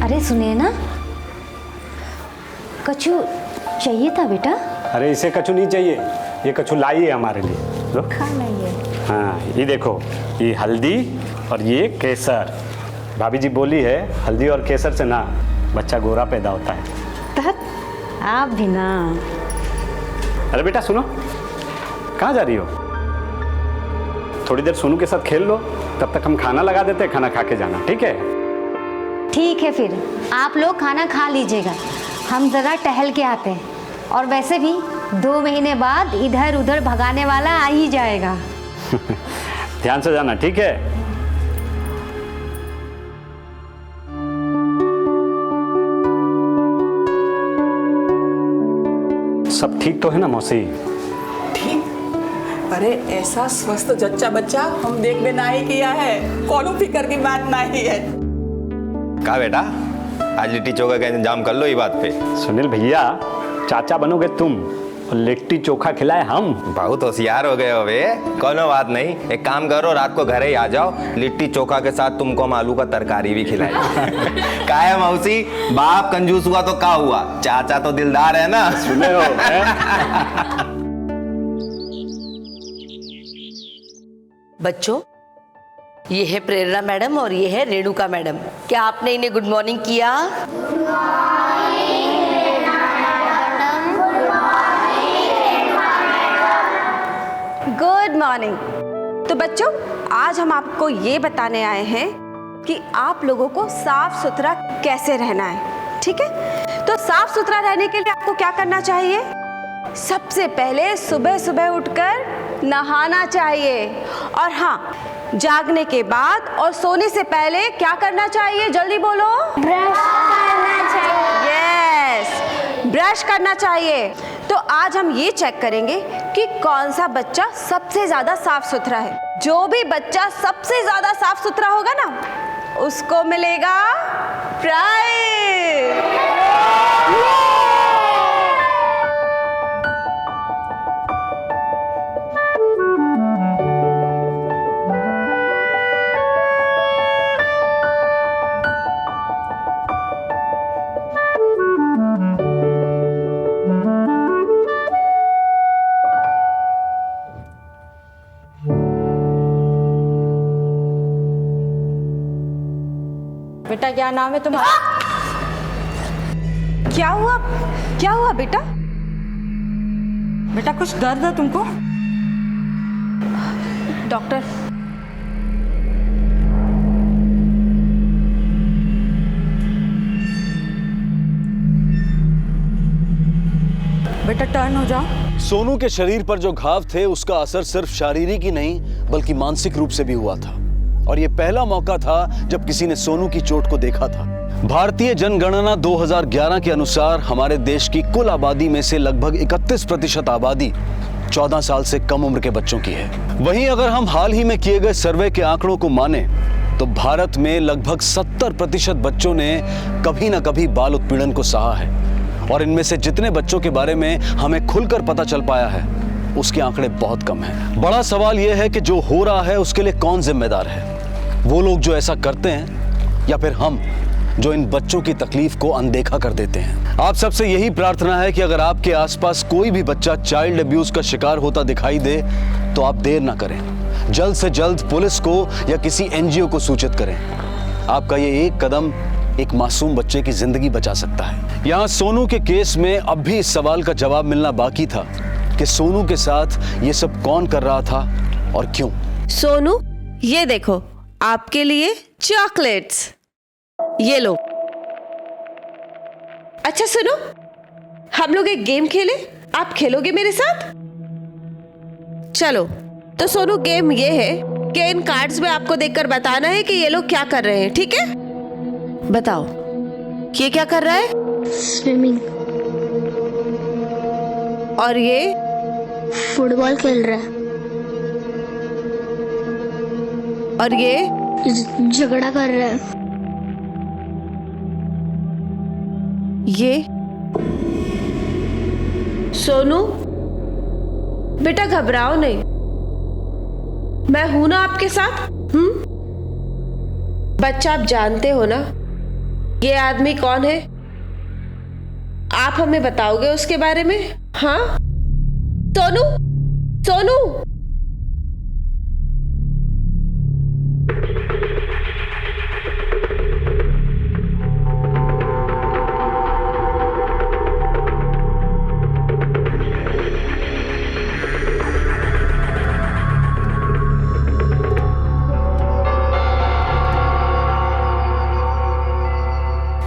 अरे सुनिए ना, कछु चाहिए था बेटा? अरे इसे कछु नहीं चाहिए, ये कछु लाई है हमारे लिए। लो। खाना ये। हाँ ये देखो, ये हल्दी और ये केसर। भाभी जी बोली है हल्दी और केसर से ना बच्चा गोरा पैदा होता है। आप भी ना। अरे बेटा सुनो, कहाँ जा रही हो? थोड़ी देर सोनू के साथ खेल लो, तब तक हम खाना लगा देते हैं, खाना खा के जाना, ठीक है? ठीक है, फिर आप लोग खाना खा लीजिएगा, हम जरा टहल के आते हैं। और वैसे भी 2 महीने बाद इधर उधर भगाने वाला आ ही जाएगा। ध्यान से जाना, ठीक है? सब ठीक तो है ना मौसी? अरे ऐसा स्वस्थ जच्चा बच्चा हम देखने ना ही किया है, कोनो फिक्र की बात नहीं है। कहा बेटा, आज लिट्टी चोखा का इंतजाम कर लो ये बात पे। सुनील भैया, चाचा बनोगे तुम और लिट्टी चोखा खिलाए हम। बहुत होशियार हो गए हो बे। कोनो बात नहीं, एक काम करो, रात को घर ही आ जाओ, लिट्टी चोखा के साथ तुमको हम आलू का तरकारी भी खिलाए। का है मौसी, बाप कंजूस हुआ तो का हुआ, चाचा तो दिलदार है ना। सुने हो बच्चों, ये है प्रेरणा मैडम और ये है रेणुका मैडम। क्या आपने इन्हें गुड मॉर्निंग किया? Good morning. तो बच्चों, आज हम आपको ये बताने आए हैं कि आप लोगों को साफ सुथरा कैसे रहना है, ठीक है? तो साफ सुथरा रहने के लिए आपको क्या करना चाहिए? सबसे पहले सुबह सुबह उठकर नहाना चाहिए, और हाँ, जागने के बाद और सोने से पहले क्या करना चाहिए? जल्दी बोलो। ब्रश करना चाहिए। यस, ब्रश करना चाहिए। तो आज हम ये चेक करेंगे कि कौन सा बच्चा सबसे ज्यादा साफ सुथरा है। जो भी बच्चा सबसे ज्यादा साफ सुथरा होगा ना, उसको मिलेगा प्राइज। बेटा, क्या नाम है तुम्हारा? क्या हुआ? क्या हुआ बेटा? बेटा, कुछ दर्द है तुमको? डॉक्टर। बेटा, टर्न हो जाओ। सोनू के शरीर पर जो घाव थे, उसका असर सिर्फ शारीरिक ही नहीं बल्कि मानसिक रूप से भी हुआ था। और ये पहला मौका था जब किसी ने सोनू की चोट को देखा था। भारतीय जनगणना 2011 के अनुसार हमारे देश की कुल आबादी में से लगभग 31% आबादी 14 साल से कम उम्र के बच्चों की है। वहीं अगर हम हाल ही में किए गए सर्वे के आंकड़ों को माने तो भारत में लगभग 70% बच्चों ने कभी ना कभी बाल उत्पीड़न को सहा है। और इनमें से जितने बच्चों के बारे में हमें खुलकर पता चल पाया है, उसके आंकड़े बहुत कम हैं। बड़ा सवाल यह है कि जो हो रहा है उसके लिए कौन जिम्मेदार है? वो लोग जो ऐसा करते हैं, या फिर हम जो इन बच्चों की तकलीफ को अनदेखा कर देते हैं? आप सबसे यही प्रार्थना है कि अगर आपके आसपास कोई भी बच्चा चाइल्ड अब्यूज का शिकार होता दिखाई दे तो आप देर ना करें, जल्द से जल्द पुलिस को या किसी एनजीओ को सूचित करें। आपका ये एक कदम एक मासूम बच्चे की जिंदगी बचा सकता है। यहाँ सोनू के केस में अब भी इस सवाल का जवाब मिलना बाकी था कि सोनू के साथ ये सब कौन कर रहा था और क्यों। सोनू, ये देखो आपके लिए चॉकलेट्स, ये लो। अच्छा सुनो, हम लोग एक गेम खेलें, आप खेलोगे मेरे साथ? चलो, तो सोनू गेम ये है कि इन कार्ड्स में आपको देखकर बताना है कि ये लोग क्या कर रहे हैं, ठीक है? बताओ, ये क्या कर रहा है? स्विमिंग। और ये फुटबॉल खेल रहा है। और ये झगड़ा कर रहा है। ये सोनू, बेटा घबराओ नहीं, मैं हूं ना आपके साथ। बच्चा, आप जानते हो ना ये आदमी कौन है? आप हमें बताओगे उसके बारे में? हाँ सोनू, सोनू।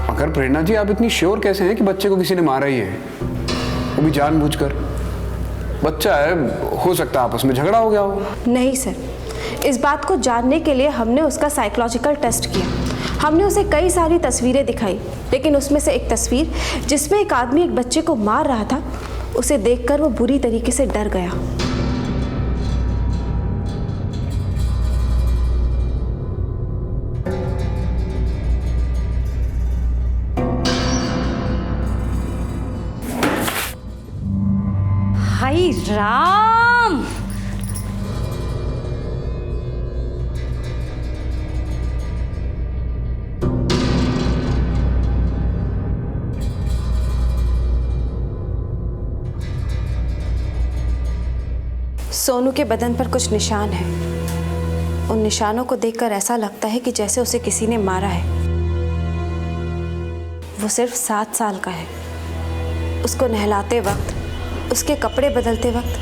मगर प्रेरणा जी, आप इतनी श्योर कैसे हैं कि बच्चे को किसी ने मारा ही है, वो भी जानबूझकर? बच्चा है, हो सकता है आपस में झगड़ा हो गया हो। नहीं सर, इस बात को जानने के लिए हमने उसका साइकोलॉजिकल टेस्ट किया। हमने उसे कई सारी तस्वीरें दिखाई, लेकिन उसमें से एक तस्वीर जिसमें एक आदमी एक बच्चे को मार रहा था, उसे देखकर वो बुरी तरीके से डर गया। राम। सोनू के बदन पर कुछ निशान हैं। उन निशानों को देखकर ऐसा लगता है कि जैसे उसे किसी ने मारा है। वो सिर्फ 7 साल का है। उसको नहलाते वक्त, उसके कपड़े बदलते वक्त,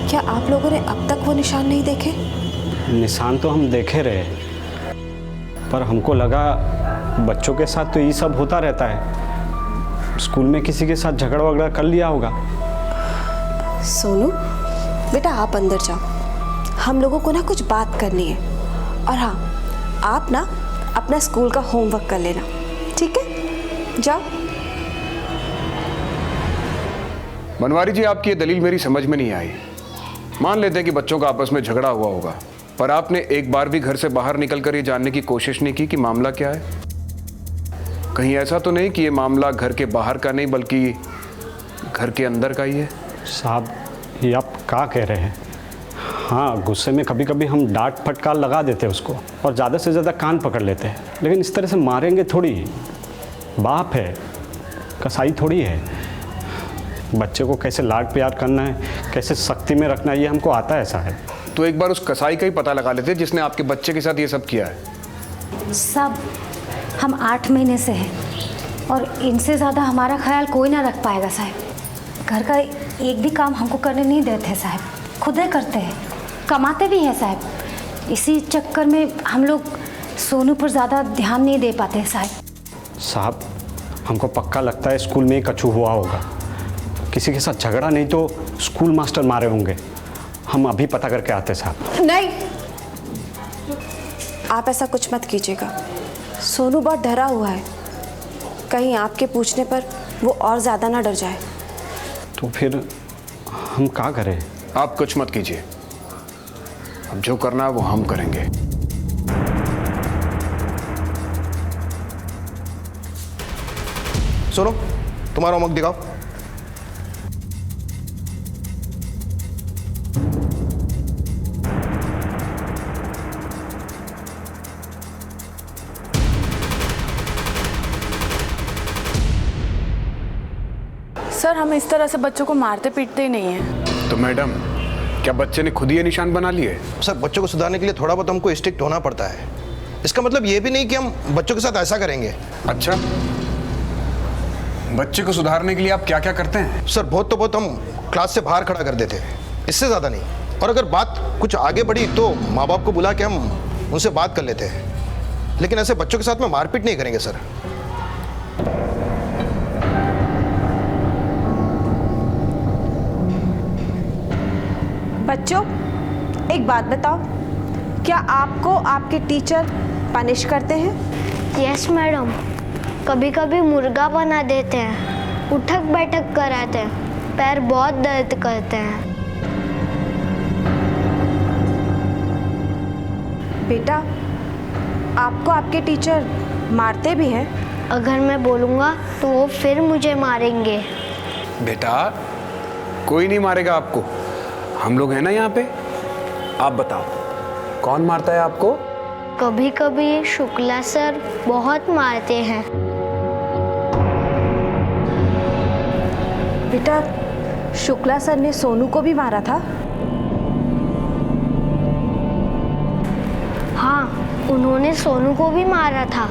क्या आप लोगों ने अब तक वो निशान नहीं देखे? निशान तो हम देखे रहे, पर हमको लगा बच्चों के साथ तो ये सब होता रहता है। स्कूल में किसी के साथ झगड़ा वगड़ा कर लिया होगा। सोनू बेटा, आप अंदर जाओ, हम लोगों को ना कुछ बात करनी है। और हाँ, आप ना अपना स्कूल का होमवर्क कर लेना, ठीक है? जाओ। बनवारी जी, आपकी ये दलील मेरी समझ में नहीं आई। मान लेते हैं कि बच्चों का आपस में झगड़ा हुआ होगा, पर आपने एक बार भी घर से बाहर निकलकर ये जानने की कोशिश नहीं की कि मामला क्या है। कहीं ऐसा तो नहीं कि ये मामला घर के बाहर का नहीं बल्कि घर के अंदर का ही है? साहब, ये आप क्या कह रहे हैं? हाँ, गुस्से में कभी कभी हम डांट फटकार लगा देते हैं उसको और ज़्यादा से ज़्यादा कान पकड़ लेते हैं, लेकिन इस तरह से मारेंगे थोड़ी। बाप है, कसाई थोड़ी है। बच्चे को कैसे लाड प्यार करना है, कैसे सख्ती में रखना है, ये हमको आता है साहब। तो एक बार उस कसाई का ही पता लगा लेते जिसने आपके बच्चे के साथ ये सब किया है। सब हम 8 महीने से हैं और इनसे ज़्यादा हमारा ख्याल कोई ना रख पाएगा साहब। घर का एक भी काम हमको करने नहीं देते साहब, खुद ही करते हैं, कमाते भी हैं साहब। इसी चक्कर में हम लोग सोनू पर ज़्यादा ध्यान नहीं दे पाते साहब, हमको पक्का लगता है स्कूल में ही कछू हुआ होगा। किसी के साथ झगड़ा नहीं तो स्कूल मास्टर मारे होंगे। हम अभी पता करके आते साहब। नहीं, आप ऐसा कुछ मत कीजिएगा। सोनू बहुत डरा हुआ है, कहीं आपके पूछने पर वो और ज़्यादा ना डर जाए। तो फिर हम क्या करें? आप कुछ मत कीजिए, अब जो करना है वो हम करेंगे। सुनो, तुम्हारा होमवर्क दिखाओ। सर, हम इस तरह से बच्चों को मारते पीटते ही नहीं हैं। तो मैडम, क्या बच्चे ने खुद ही ये निशान बना लिए? सर, बच्चों को सुधारने के लिए थोड़ा बहुत हमको स्ट्रिक्ट होना पड़ता है। इसका मतलब ये भी नहीं कि हम बच्चों के साथ ऐसा करेंगे। अच्छा, बच्चे को सुधारने के लिए आप क्या क्या करते हैं? सर, बहुत तो बहुत हम क्लास से बाहर खड़ा कर देते हैं, इससे ज़्यादा नहीं। और अगर बात कुछ आगे बढ़ी तो माँ बाप को बुला के हम उनसे बात कर लेते हैं, लेकिन ऐसे बच्चों के साथ में मारपीट नहीं करेंगे सर। बच्चों, एक बात बताओ, क्या आपको आपके टीचर पनिश करते हैं? यस मैडम, कभी कभी मुर्गा बना देते हैं, उठक बैठक कराते हैं, पैर बहुत दर्द करते हैं। बेटा, आपको आपके टीचर मारते भी हैं? अगर मैं बोलूँगा तो वो फिर मुझे मारेंगे। बेटा, कोई नहीं मारेगा आपको, हम लोग हैं ना यहाँ पे। आप बताओ, कौन मारता है आपको? कभी कभी शुक्ला सर बहुत मारते हैं। बेटा, शुक्ला सर ने सोनू को भी मारा था? हाँ, उन्होंने सोनू को भी मारा था।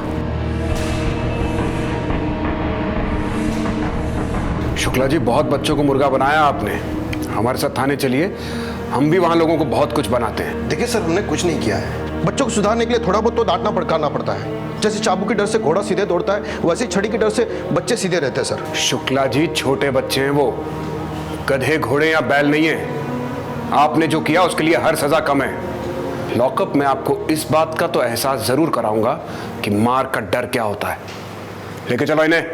शुक्ला जी, बहुत बच्चों को मुर्गा बनाया आपने। हमारे साथ थाने चलिए, हम भी वहाँ लोगों को बहुत कुछ बनाते हैं। देखिए सर, हमने कुछ नहीं किया है। बच्चों को सुधारने के लिए थोड़ा बहुत तो डांटना फटकारना पड़ता है। जैसे चाबू के डर से घोड़ा सीधे दौड़ता है, वैसे छड़ी के डर से बच्चे सीधे रहते हैं सर। शुक्ला जी, छोटे बच्चे हैं वो, गधे घोड़े या बैल नहीं है। आपने जो किया उसके लिए हर सजा कम है। लॉकअप में आपको इस बात का तो एहसास जरूर कराऊंगा कि मार का डर क्या होता है। लेके चलो इन्हें।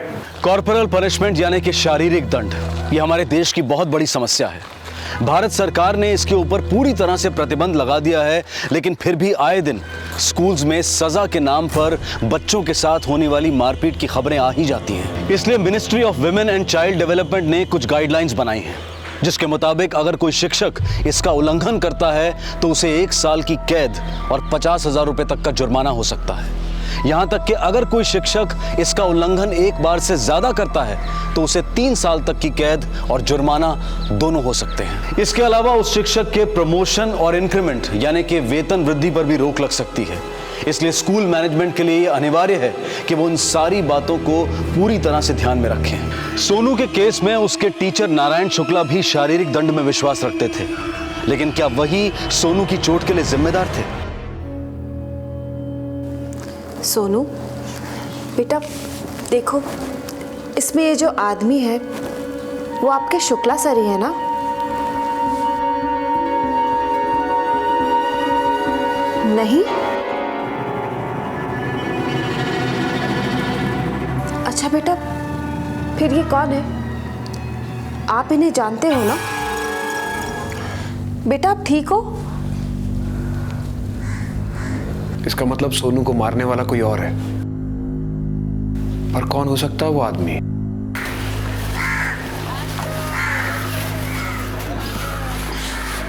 कॉर्पोरल पनिशमेंट यानी कि शारीरिक दंड, ये हमारे देश की बहुत बड़ी समस्या है। भारत सरकार ने इसके ऊपर पूरी तरह से प्रतिबंध लगा दिया है, लेकिन फिर भी आए दिन स्कूल्स में सजा के नाम पर बच्चों के साथ होने वाली मारपीट की खबरें आ ही जाती हैं। इसलिए ministry of women and child development ने कुछ गाइडलाइंस बनाई हैं। जिसके मुताबिक अगर कोई शिक्षक इसका उल्लंघन करता है तो उसे 1 साल की कैद और 50,000 रुपए तक का जुर्माना हो सकता है। यहां तक कि अगर कोई शिक्षक इसका उल्लंघन एक बार से ज्यादा करता है तो उसे 3 साल तक की कैद और जुर्माना दोनों हो सकते हैं। इसके अलावा उस शिक्षक के प्रमोशन और इंक्रीमेंट यानी कि वेतन वृद्धि पर भी रोक लग सकती है। इसलिए स्कूल मैनेजमेंट के लिए यह अनिवार्य है कि वो उन सारी बातों को पूरी तरह से ध्यान में रखें। सोनू के केस में उसके टीचर नारायण शुक्ला भी शारीरिक दंड में विश्वास रखते थे, लेकिन क्या वही सोनू की चोट के लिए जिम्मेदार थे? सोनू बेटा देखो, इसमें ये जो आदमी है वो आपके शुक्ला सर ही है ना? नहीं? अच्छा बेटा, फिर ये कौन है? आप इन्हें जानते हो ना? बेटा आप ठीक हो? इसका मतलब सोनू को मारने वाला कोई और है। पर कौन हो सकता है वो आदमी?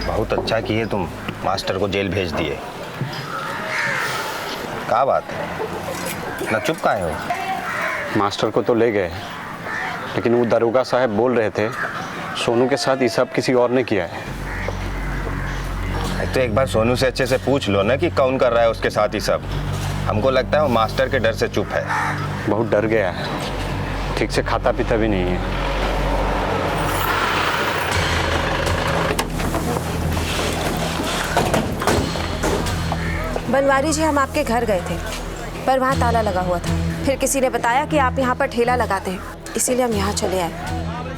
बहुत अच्छा किए तुम मास्टर को जेल भेज दिए। क्या बात है, ना चुप काहे हो? मास्टर को तो ले गए, लेकिन वो दरोगा साहब बोल रहे थे सोनू के साथ ये सब किसी और ने किया है। तो एक बार सोनू से अच्छे से पूछ लो ना कि कौन कर रहा है उसके साथ ही सब। हमको लगता है वो मास्टर के डर से चुप है। बहुत डर गया है, ठीक से खाता पीता भी नहीं है। बनवारी जी, हम आपके घर गए थे पर वहाँ ताला लगा हुआ था। फिर किसी ने बताया कि आप यहाँ पर ठेला लगाते हैं, इसीलिए हम यहाँ चले आए।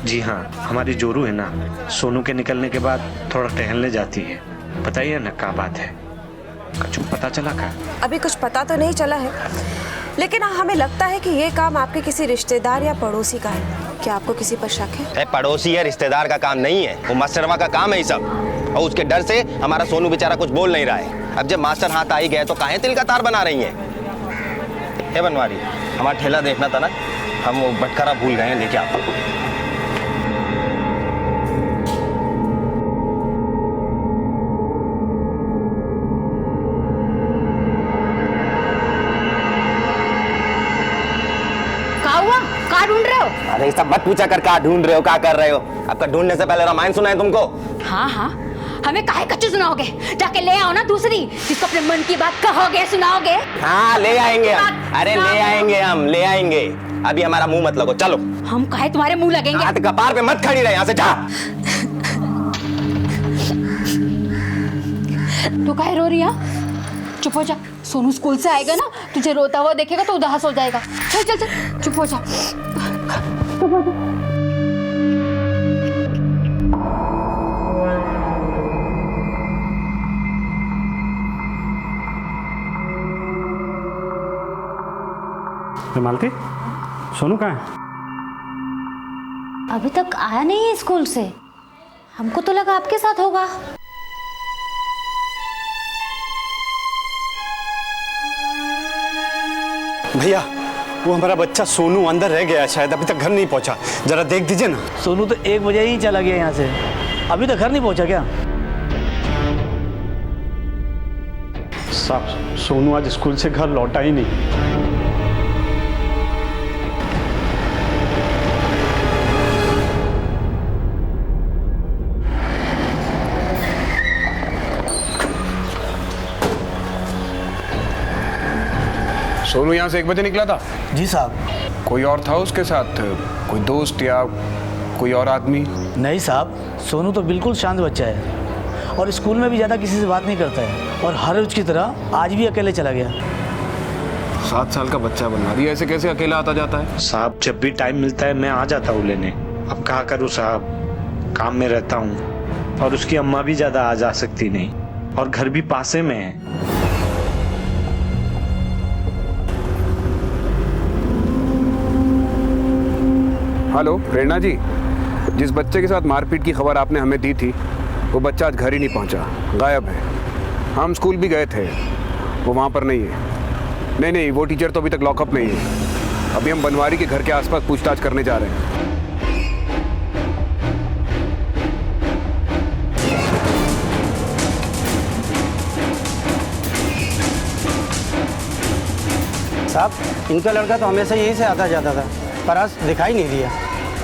जी हाँ, हमारी जोरू है ना, सोनू के निकलने के बाद थोड़ा टहलने जाती है। बताइए ना क्या बात है, कुछ पता चला क्या? अभी कुछ पता तो नहीं चला है, लेकिन हमें लगता है कि ये काम आपके किसी रिश्तेदार या पड़ोसी का है। क्या आपको किसी पर शक है? पड़ोसी या रिश्तेदार का काम नहीं है, वो मास्टरवा का काम है ये सब। और उसके डर से हमारा सोनू बेचारा कुछ बोल नहीं रहा है। अब जब मास्टर हाथ आ ही गए तो काहे तिल का तार बना रही है? हे बनवारी, हमारा ठेला देखना था ना, हम वो बटखरा भूल गए हैं, लेके आओ। कहाँ ढूंढ रहे हो? अरे सब मत पूछा कर, कहाँ ढूंढ रहे हो, क्या कर रहे हो? आपका ढूंढने से पहले रामायण सुना है तुमको? हाँ हाँ, हमें काहे कच्चू सुनाओगे? जाके ले आओ ना दूसरी, जिसको अपने मन की बात कहोगे, सुनाओगे। हाँ ले आएंगे हम, अरे ले आएंगे हम, ले आएंगे। अभी हमारा मुंह मत लगो, चलो। हम काहे तुम्हारे मुंह लगेंगे? हाथ कपार पे मत खड़ी रहे, यहाँ से जा। तू काहे रो रही है? चुप हो जा, सोनू स्कूल से आएगा ना, तुझे रोता हुआ देखेगा तो उदास हो जाएगा। चल चल चल, चुप हो जा। चुप हो जा। मालती, सोनू कहाँ है? अभी तक आया नहीं है स्कूल से। हमको तो लगा आपके साथ होगा। भैया, वो हमारा बच्चा सोनू अंदर रह गया है, शायद अभी तक घर नहीं पहुंचा। जरा देख दीजिए ना। सोनू तो 1 बजे ही चला गया यहाँ से, अभी तक घर नहीं पहुंचा क्या? साहब, सोनू आज स्कूल से घर लौटा ही नहीं। सोनू यहाँ से 1 बजे निकला था? जी साहब। कोई और था उसके साथ, कोई दोस्त या कोई और आदमी? नहीं साहब, सोनू तो बिल्कुल शांत बच्चा है और स्कूल में भी ज़्यादा किसी से बात नहीं करता है और हर रोज की तरह आज भी अकेले चला गया। 7 साल का बच्चा बनवा दिया, ऐसे कैसे अकेला आता जाता है? साहब, जब भी टाइम मिलता है मैं आ जाता हूँ लेने। अब क्या करूँ साहब, काम में रहता हूँ और उसकी अम्मा भी ज़्यादा आ जा सकती नहीं और घर भी पासे में है। हेलो प्रेरणा जी, जिस बच्चे के साथ मारपीट की खबर आपने हमें दी थी वो बच्चा आज घर ही नहीं पहुंचा, गायब है। हम स्कूल भी गए थे, वो वहाँ पर नहीं है। नहीं, वो टीचर तो अभी तक लॉकअप नहीं है। अभी हम बनवारी के घर के आसपास पूछताछ करने जा रहे हैं। साहब इनका लड़का तो हमेशा यहीं से आता जाता था, पर आज दिखाई नहीं दिया।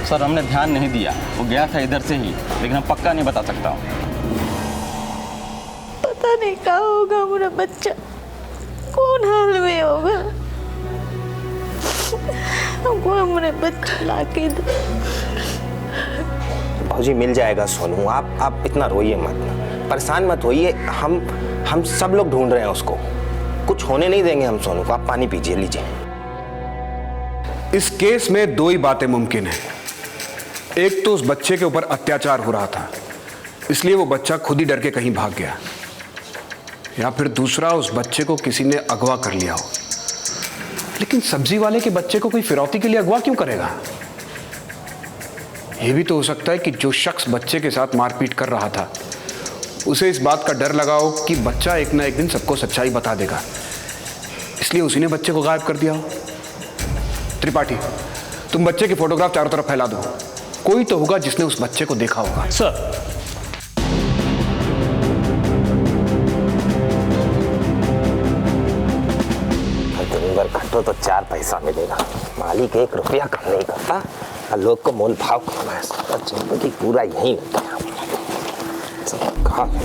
सर हमने ध्यान नहीं दिया, वो गया था इधर से ही, लेकिन हम पक्का नहीं बता सकता हूँ। पता नहीं क्या होगा मेरा बच्चा, कौन हाल में होगा। हमको हमारे बच्चा लाके दो। भौजी मिल जाएगा सोनू, आप इतना रोइए मत, परेशान मत होइए। हम सब लोग ढूंढ रहे हैं उसको, कुछ होने नहीं देंगे हम सोनू को। आप पानी पीजिए, लीजिए। इस केस में दो ही बातें मुमकिन हैं। एक तो उस बच्चे के ऊपर अत्याचार हो रहा था, इसलिए वो बच्चा खुद ही डर के कहीं भाग गया, या फिर दूसरा उस बच्चे को किसी ने अगवा कर लिया हो। लेकिन सब्जी वाले के बच्चे को कोई फिरौती के लिए अगवा क्यों करेगा? यह भी तो हो सकता है कि जो शख्स बच्चे के साथ मारपीट कर रहा था उसे इस बात का डर लगा हो कि बच्चा एक ना एक दिन सबको सच्चाई बता देगा, इसलिए उसी ने बच्चे को गायब कर दिया हो। त्रिपाठी, तुम बच्चे की फोटोग्राफ चारों तरफ फैला दो, कोई तो होगा जिसने उस बच्चे को देखा होगा। सर घंटों तो 4 पैसा मिलेगा, मालिक 1 रुपया कम नहीं करता और लोग को मोल भाव करना है। जिंदगी पूरा यही लगता है,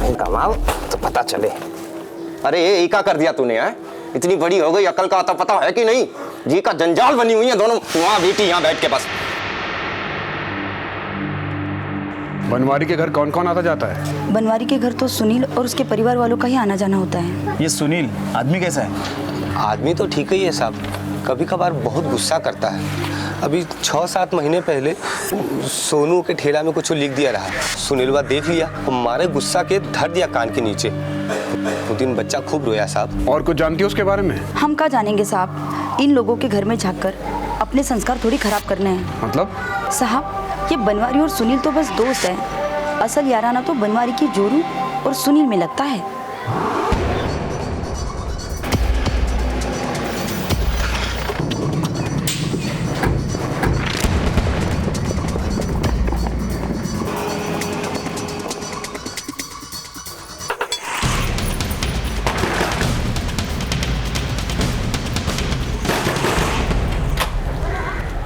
नहीं कमाओ तो पता चले। अरे ये क्या कर दिया तूने? है इतनी बड़ी हो गई, अकल का आता पता है कि नहीं? जी का जंजाल बनी हुई है दोनों, वहां बेटी यहाँ बैठ के। बस बनवारी के घर कौन कौन आता जाता है? बनवारी के घर तो सुनील और उसके परिवार वालों का ही आना जाना होता है। ये सुनील आदमी कैसा है? आदमी तो ठीक ही है साहब, कभी कभार बहुत गुस्सा करता है। अभी 6-7 महीने पहले सोनू के ठेला में कुछ लिख दिया रहा, सुनीलवा देख लिया और मारे गुस्सा के धर दिया कान के नीचे। वो दिन बच्चा खूब रोया साहब। और कुछ जानती हो उसके बारे में? हम क्या जानेंगे साहब, इन लोगों के घर में झांककर अपने संस्कार थोड़ी खराब करने हैं। मतलब? साहब ये बनवारी और सुनील तो बस दोस्त हैं, असल याराना तो बनवारी की जोरू और सुनील में लगता है।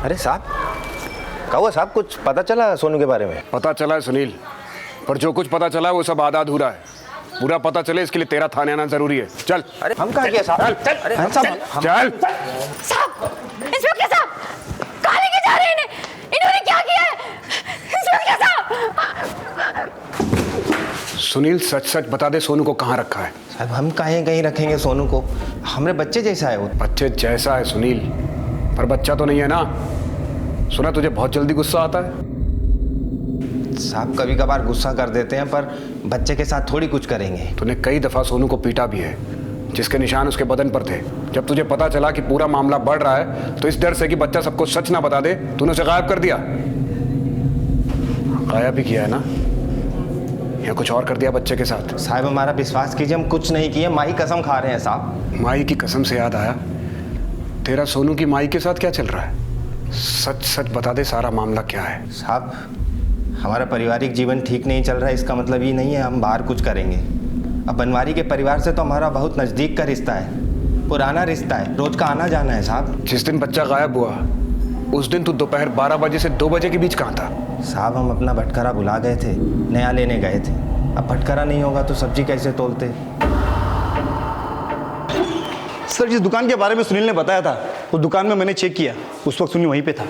अरे साहब, क्या हुआ साहब? कुछ पता चला सोनू के बारे में? पता चला है सुनील, पर जो कुछ पता चला है वो सब आधा अधूरा है। पूरा पता चले इसके लिए तेरा थाने आना जरूरी है। चल। अरे हम कहाँ गए साहब? चल। अरे हम चल। साहब, इंस्पेक्टर साहब, कहाँ लेके जा रहे हैं इन्होंने क्या किया है? इंस्पेक्टर साहब! सुनील सच सच बता दे, सोनू को कहाँ रखा है? साहब हम कहीं रखेंगे सोनू को, हमारे बच्चे जैसा है वो। बच्चे जैसा है सुनील, पर बच्चा तो नहीं है ना। सुना तुझे बहुत जल्दी गुस्सा आता है। साहब कभी कभार गुस्सा कर देते हैं, पर बच्चे के साथ थोड़ी कुछ करेंगे। तूने कई दफा सोनू को पीटा भी है, जिसके निशान उसके बदन पर थे। जब तुझे पता चला कि पूरा मामला बढ़ रहा है तो इस डर से कि बच्चा सबको सच ना बता दे, तूने उसे गायब कर दिया। गायब भी किया है ना, या कुछ और कर दिया बच्चे के साथ? साहब हमारा विश्वास कीजिए, हम कुछ नहीं किए, माई कसम खा रहे हैं साहब। माई की कसम से याद आया, तेरा सोनू की माई के साथ क्या चल रहा है? सच सच बता दे, सारा मामला क्या है? साहब हमारा पारिवारिक जीवन ठीक नहीं चल रहा है, इसका मतलब ये नहीं है हम बाहर कुछ करेंगे। अब बनवारी के परिवार से तो हमारा बहुत नज़दीक का रिश्ता है, पुराना रिश्ता है, रोज का आना जाना है साहब। जिस दिन बच्चा गायब हुआ उस दिन तू दोपहर 12 बजे से 2 बजे के बीच कहाँ था? साहब हम अपना भटकरा भुला गए थे, नया लेने गए थे। अब भटकरा नहीं होगा तो सब्जी कैसे तोलते? सर जिस दुकान के बारे में सुनील ने बताया था, उस दुकान में मैंने चेक किया, उस वक्त सुनील वहीं पे था।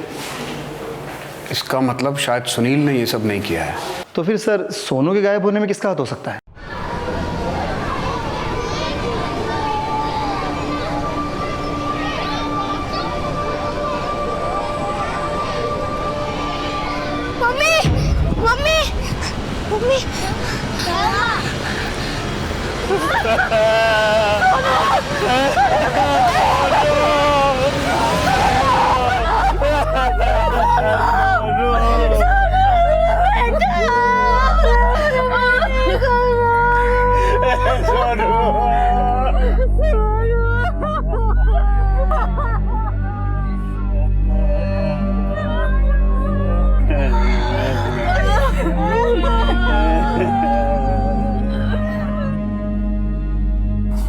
इसका मतलब शायद सुनील ने ये सब नहीं किया है। तो फिर सर सोनू के गायब होने में किसका हाथ हो सकता है? मम्मी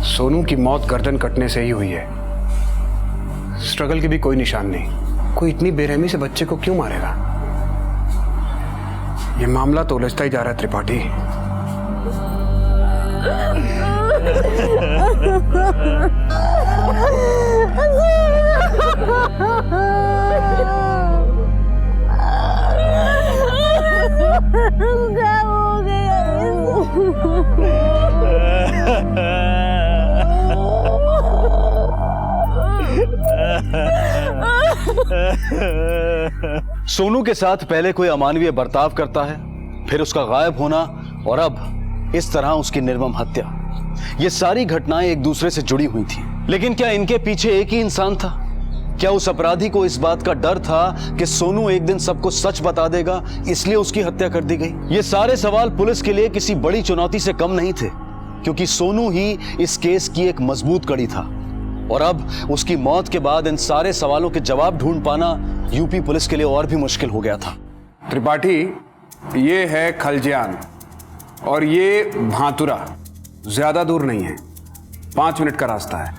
सोनू की मौत गर्दन कटने से ही हुई है, स्ट्रगल के भी कोई निशान नहीं। कोई इतनी बेरहमी से बच्चे को क्यों मारेगा? ये मामला तो उलझता ही जा रहा है त्रिपाठी। सोनू के साथ पहले कोई अमानवीय बर्ताव करता है, फिर उसका गायब होना और अब इस तरह उसकी निर्मम हत्या। ये सारी घटनाएं एक दूसरे से जुड़ी हुई थी, लेकिन क्या इनके पीछे एक ही इंसान था? क्या उस अपराधी को इस बात का डर था कि सोनू एक दिन सबको सच बता देगा, इसलिए उसकी हत्या कर दी गई? ये सारे सवाल पुलिस के लिए किसी बड़ी चुनौती से कम नहीं थे, क्योंकि सोनू ही इस केस की एक मजबूत कड़ी था। और अब उसकी मौत के बाद इन सारे सवालों के जवाब ढूंढ पाना यूपी पुलिस के लिए और भी मुश्किल हो गया था। त्रिपाठी, ये है खलजियान और ये भांतुरा। ज्यादा दूर नहीं है, 5 मिनट का रास्ता है।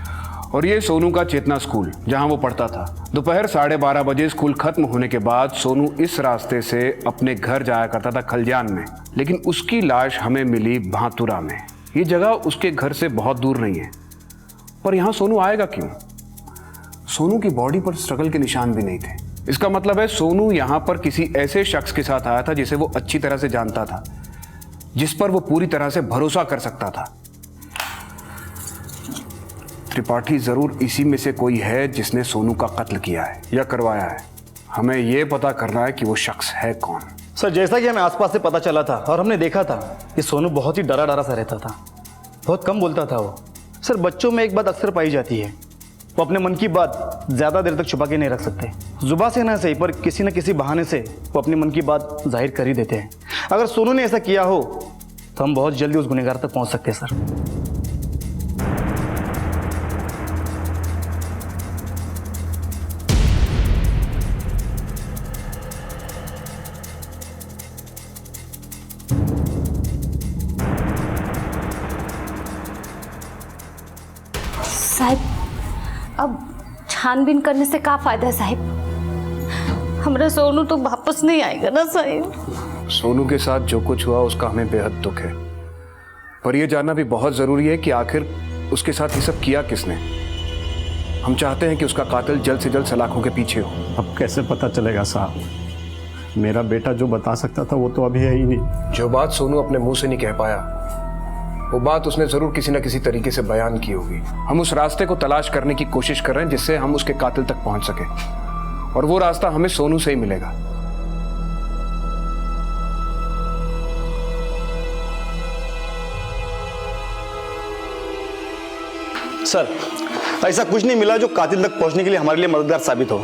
और ये सोनू का चेतना स्कूल, जहां वो पढ़ता था। दोपहर 12:30 बजे स्कूल खत्म होने के बाद सोनू इस रास्ते से अपने घर जाया करता था खलजियान में, लेकिन उसकी लाश हमें मिली भांतुरा में। ये जगह उसके घर से बहुत दूर नहीं है। पर यहां सोनू आएगा क्यों? सोनू की बॉडी पर स्ट्रगल के निशान भी नहीं थे। इसका मतलब है सोनू यहां पर किसी ऐसे शख्स के साथ आया था जिसे वो अच्छी तरह से जानता था, जिस पर वो पूरी तरह से भरोसा कर सकता था। त्रिपाठी, जरूर इसी में से कोई है जिसने सोनू का कत्ल किया है या करवाया है। हमें यह पता करना है कि वो शख्स है कौन। सर, जैसा कि हमें आसपास से पता चला था और हमने देखा था कि सोनू बहुत ही डरा डरा सा रहता था, बहुत कम बोलता था वो। सर, बच्चों में एक बात अक्सर पाई जाती है, वो अपने मन की बात ज़्यादा देर तक छुपा के नहीं रख सकते। जुबान से ना सही, पर किसी न किसी बहाने से वो अपने मन की बात जाहिर कर ही देते हैं। अगर सोनू ने ऐसा किया हो तो हम बहुत जल्दी उस गुनहगार तक पहुंच सकते हैं सर। साहिब, अब छानबीन करने से क्या फायदा है साहिब? हमारा सोनू तो वापस नहीं आएगा ना साहिब। सोनू के साथ जो कुछ हुआ उसका हमें बेहद दुख है, पर यह जानना भी बहुत जरूरी है कि आखिर उसके साथ ये सब किया किसने। हम चाहते हैं कि उसका कातिल जल्द से जल्द सलाखों के पीछे हो। अब कैसे पता चलेगा साहब? मेरा बेटा जो बता सकता था वो तो अभी है ही नहीं। जो बात सोनू अपने मुंह से नहीं कह पाया, वो बात उसने जरूर किसी न किसी तरीके से बयान की होगी। हम उस रास्ते को तलाश करने की कोशिश कर रहे हैं जिससे हम उसके कातिल तक पहुंच सके, और वो रास्ता हमें सोनू से ही मिलेगा। सर, ऐसा कुछ नहीं मिला जो कातिल तक पहुंचने के लिए हमारे लिए मददगार साबित हो।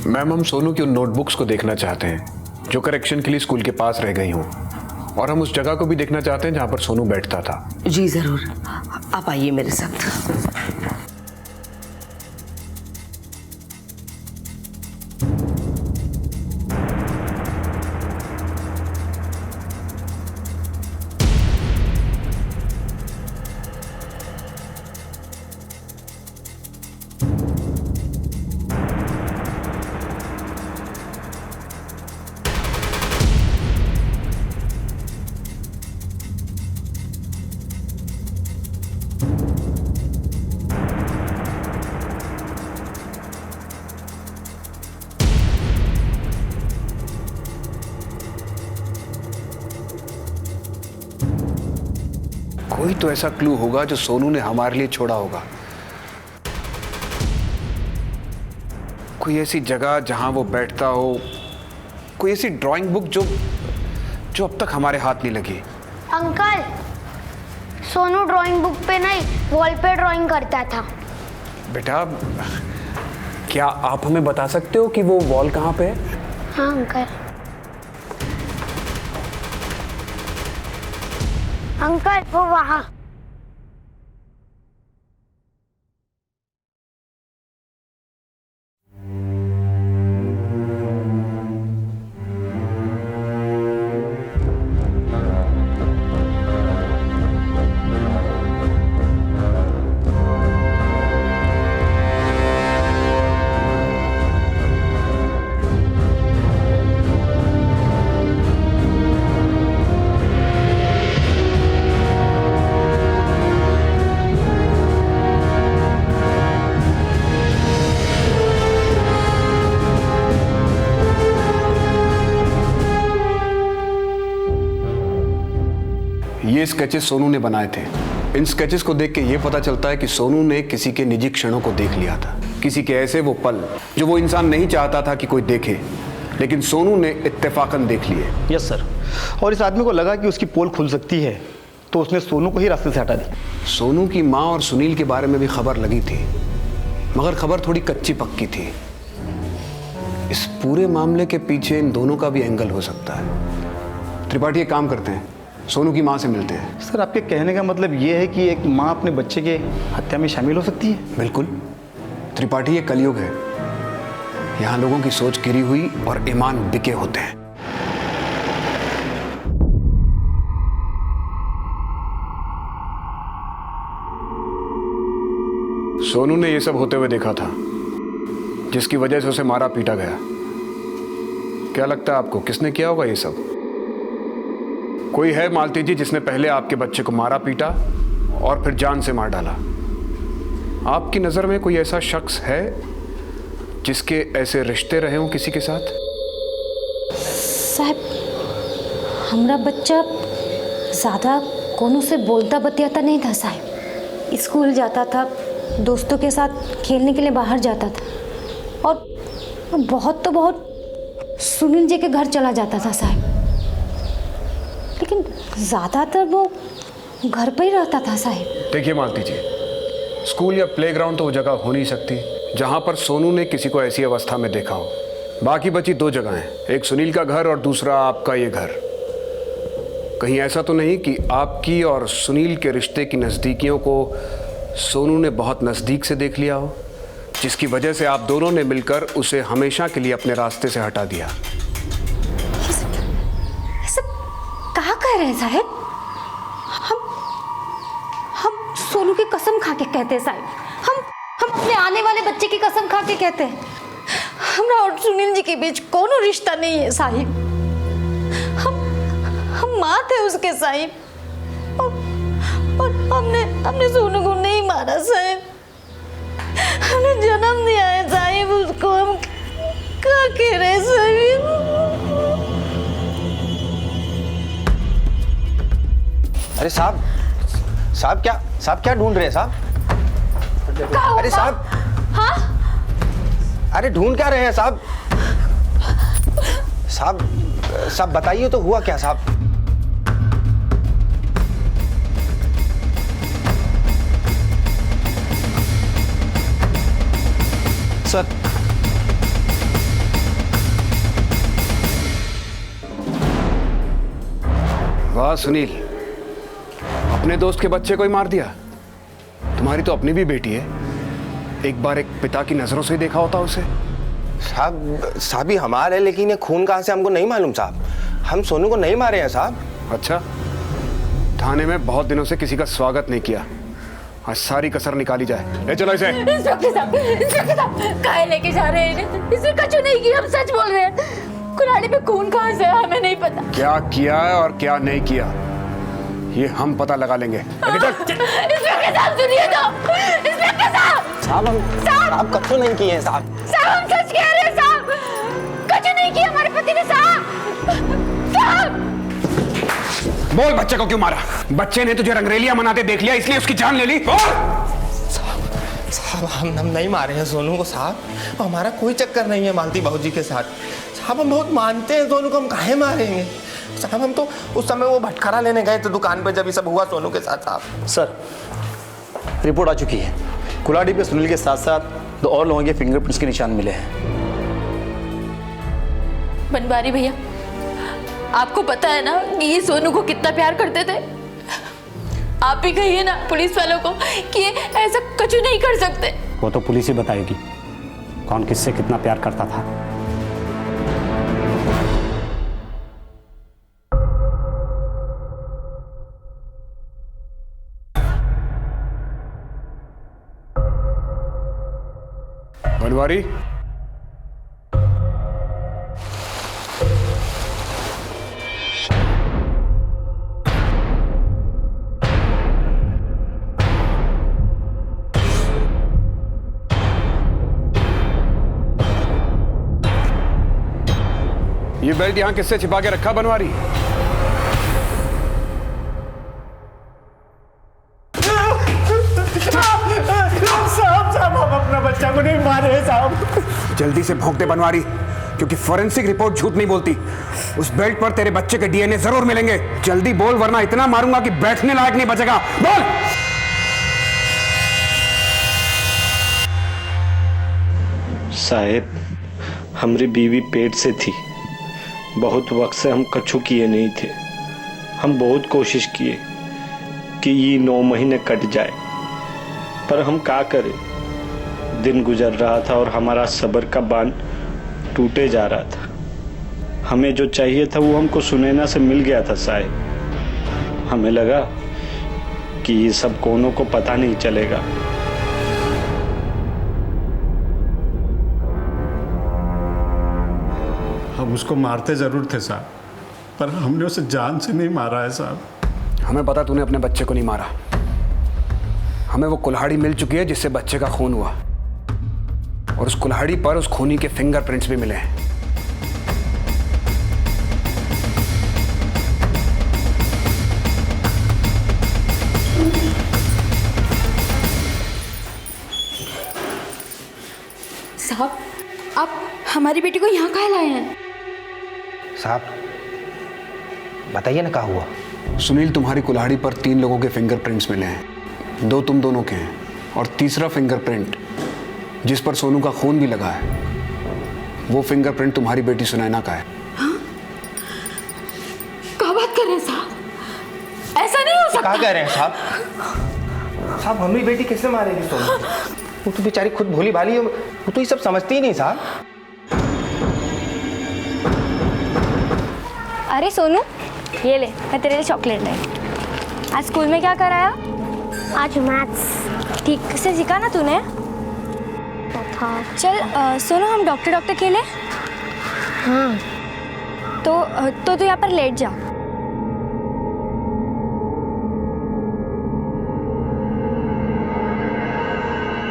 मैम, हम सोनू की उन नोटबुक्स को देखना चाहते हैं जो करेक्शन के लिए स्कूल के पास रह गई हों, और हम उस जगह को भी देखना चाहते हैं जहां पर सोनू बैठता था। जी जरूर, आप आइए मेरे साथ। कोई तो ऐसा क्लू होगा जो सोनू ने हमारे लिए छोड़ा होगा। कोई ऐसी जगह जहां वो बैठता हो, कोई ऐसी ड्राइंग बुक जो अब तक हमारे हाथ नहीं लगी। अंकल, सोनू ड्राइंग बुक पे नहीं, वॉल पे ड्राइंग करता था। बेटा, क्या आप हमें बता सकते हो कि वो वॉल कहाँ पे है? हाँ अंकल। अंकल, वो वहाँ। ये स्केचेस सोनू ने बनाए थे। इन स्केचेस को देख के ये पता चलता है कि सोनू ने किसी के निजी क्षणों को देख लिया था, किसी के ऐसे वो पल जो वो इंसान नहीं चाहता था कि कोई देखे, लेकिन सोनू ने इत्तेफाकन देख लिए। Yes sir. और इस आदमी को लगा कि उसकी पोल खुल सकती है, तो उसने सोनू को ही रास्ते से हटा दी। सोनू की माँ और सुनील के बारे में भी खबर लगी थी, मगर खबर थोड़ी कच्ची पक्की थी। इस पूरे मामले के पीछे इन दोनों का भी एंगल हो सकता है। त्रिपाठी एक काम करते हैं, सोनू की माँ से मिलते हैं। सर आपके कहने का मतलब ये है कि एक माँ अपने बच्चे के हत्या में शामिल हो सकती है? बिल्कुल त्रिपाठी, ये कलयुग है। यहाँ लोगों की सोच गिरी हुई और ईमान बिके होते हैं। सोनू ने यह सब होते हुए देखा था, जिसकी वजह से उसे मारा पीटा गया। क्या लगता है आपको किसने किया होगा ये सब? कोई है मालती जी जिसने पहले आपके बच्चे को मारा पीटा और फिर जान से मार डाला? आपकी नजर में कोई ऐसा शख्स है जिसके ऐसे रिश्ते रहे हों किसी के साथ? साहब, हमारा बच्चा ज़्यादा कोनो से बोलता बतियाता नहीं था साहब। स्कूल जाता था, दोस्तों के साथ खेलने के लिए बाहर जाता था, और बहुत तो बहुत सुनील जी के घर चला जाता था साहब, लेकिन ज़्यादातर वो घर पे ही रहता था साहब। देखिए मालती जी, स्कूल या प्लेग्राउंड तो वो जगह हो नहीं सकती जहां पर सोनू ने किसी को ऐसी अवस्था में देखा हो। बाकी बची दो जगहें, एक सुनील का घर और दूसरा आपका ये घर। कहीं ऐसा तो नहीं कि आपकी और सुनील के रिश्ते की नज़दीकियों को सोनू ने बहुत नज़दीक से देख लिया हो, जिसकी वजह से आप दोनों ने मिलकर उसे हमेशा के लिए अपने रास्ते से हटा दिया? कहाँ कह रहे हैं साहब? हम सोनू की कसम खा के कहते हैं साहब, हम अपने आने वाले बच्चे की कसम खा के कहते हैं, हमरा और सुनील जी के बीच कोनो रिश्ता नहीं है साहिब। हम माँ थे उसके साहिब, और हमने सोनू को नहीं मारा साहिब, हमने जन्म दिया है साहिब उसको। हम क्या कह रहे हैं साहिब? अरे साहब क्या ढूंढ रहे हैं साहब? अरे साहब, हाँ? अरे ढूंढ क्या रहे हैं साहब? साहब बताइए तो हुआ क्या साहब? सर, वाह सुनील, अपने दोस्त के बच्चे को ही मार दिया। तुम्हारी तो अपनी भी बेटी है, एक बार एक पिता की नजरों से ही देखा होता उसे। साहब ही हमारा है, लेकिन ये खून कहां से हमको नहीं मालूम साहब। हम सोनू को नहीं मारे हैं साहब। अच्छा, थाने में बहुत दिनों से किसी का स्वागत नहीं किया, आज सारी कसर निकाली जाए। ले चलो इसे। इंस्पेक्टर साहब काहे लेके जा रहे हैं? इसने कछु नहीं किया, हम सच बोल रहे हैं। कुल्हाड़ी पे खून कहाँ से है हमें नहीं पता। क्या किया है और क्या नहीं किया ये हम पता लगा लेंगे। इंस्पेक्टर साहब सुनिए तो। इंस्पेक्टर साहब कछु नहीं किए हैं साहब। हम सच कह रहे हैं साहब, कछु नहीं किया हमारे पति ने साहब। बोल, बच्चे को क्यों मारा? बच्चे ने तुझे रंगरेलियां मनाते देख लिया इसलिए उसकी जान ले ली? साहब हम नहीं मारे हैं सोनू को साहब, हमारा कोई चक्कर नहीं है मालती बहू जी के साथ साहब। हम बहुत मानते हैं सोनू को, हम काहे मारेंगे साहब? हम तो उस समय वो भटकारा लेने गए थे दुकान पे जब ये सब हुआ सोनू के साथ साहब। सर रिपोर्ट आ चुकी है, कुल्हाड़ी पे सुनील के साथ साथ दो और लोगों के फिंगरप्रिंट्स के निशान मिले हैं। बनवारी भैया, आपको पता है ना कि ये सोनू को कितना प्यार करते थे? आप भी कहिए ना पुलिस वालों को कि ये ऐसा कछु नहीं कर सकते। वो तो पुलिस ही बताएगी कौन किससे कितना प्यार करता था। बनवारी, ये बेल्ट यहां किससे छिपा के रखा बनवारी? साहब, हम अपना बच्चा को नहीं मारे हैं साहब। जल्दी से भोंक दे बनवारी, क्योंकि फॉरेंसिक रिपोर्ट झूठ नहीं बोलती। उस बेल्ट पर तेरे बच्चे के डीएनए जरूर मिलेंगे। जल्दी बोल, वरना इतना मारूंगा कि बैठने लायक नहीं बचेगा। बोल। साहेब, हमारी बीवी पेट से थी। बहुत वक्त से हम कछु किए नहीं थे। हम बहुत कोशिश किए कि ये 9 महीने कट जाए, पर हम क्या करें। दिन गुजर रहा था और हमारा सब्र का बांध टूटे जा रहा था। हमें जो चाहिए था वो हमको सुनैना से मिल गया था साहब। हमें लगा कि ये सब कोनों को पता नहीं चलेगा। हम उसको मारते जरूर थे साहब, पर हमने उसे जान से नहीं मारा है साहब। हमें पता तूने अपने बच्चे को नहीं मारा। हमें वो कुल्हाड़ी मिल चुकी है जिससे बच्चे का खून हुआ, और उस कुल्हाड़ी पर उस खूनी के फिंगरप्रिंट्स भी मिले हैं। साहब, आप हमारी बेटी को यहाँ काहे लाए हैं? साहब बताइए ना क्या हुआ। सुनील, तुम्हारी कुल्हाड़ी पर 3 लोगों के फिंगरप्रिंट्स मिले हैं। 2 तुम दोनों के हैं, और तीसरा फिंगरप्रिंट जिस पर सोनू का खून भी लगा है, वो फिंगरप्रिंट तुम्हारी बेटी सुनैना का है। क्या बात कर रहे हैं साहब? ऐसा नहीं हो सकता। क्या कह रहे हैं साहब? साहब हमारी बेटी कैसे मारेगी सोनू? वो तो बेचारी खुद भोली भाली है, वो तो ये सब समझती ही नहीं साहब। अरे सोनू, ये ले, मैं तेरे लिए चॉकलेट लाई। आज स्कूल में क्या कराया? आज मैथ्स। ठीक से सीखा ना तूने? चल सोनू, हम डॉक्टर खेले? हाँ। तो तू यहाँ पर लेट जा।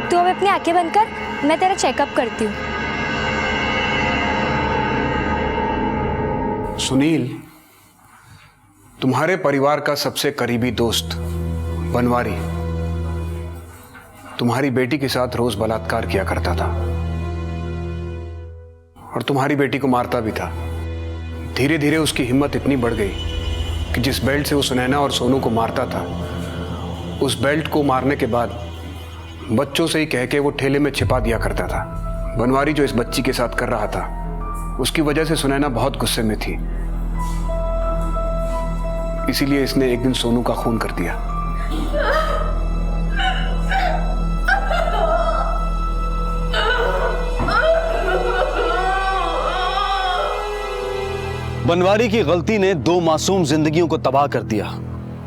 तू अब अपनी आंखें बंद कर, मैं तेरा चेकअप करती हूँ। सुनील, तुम्हारे परिवार का सबसे करीबी दोस्त बनवारी तुम्हारी बेटी के साथ रोज बलात्कार किया करता था, और तुम्हारी बेटी को मारता भी था। धीरे धीरे उसकी हिम्मत इतनी बढ़ गई कि जिस बेल्ट से वो सुनैना और सोनू को मारता था, उस बेल्ट को मारने के बाद बच्चों से ही कह के वो ठेले में छिपा दिया करता था। बनवारी जो इस बच्ची के साथ कर रहा था, उसकी वजह से सुनैना बहुत गुस्से में थी। इसीलिए इसने एक दिन सोनू का खून कर दिया। बनवारी की गलती ने 2 मासूम जिंदगियों को तबाह कर दिया,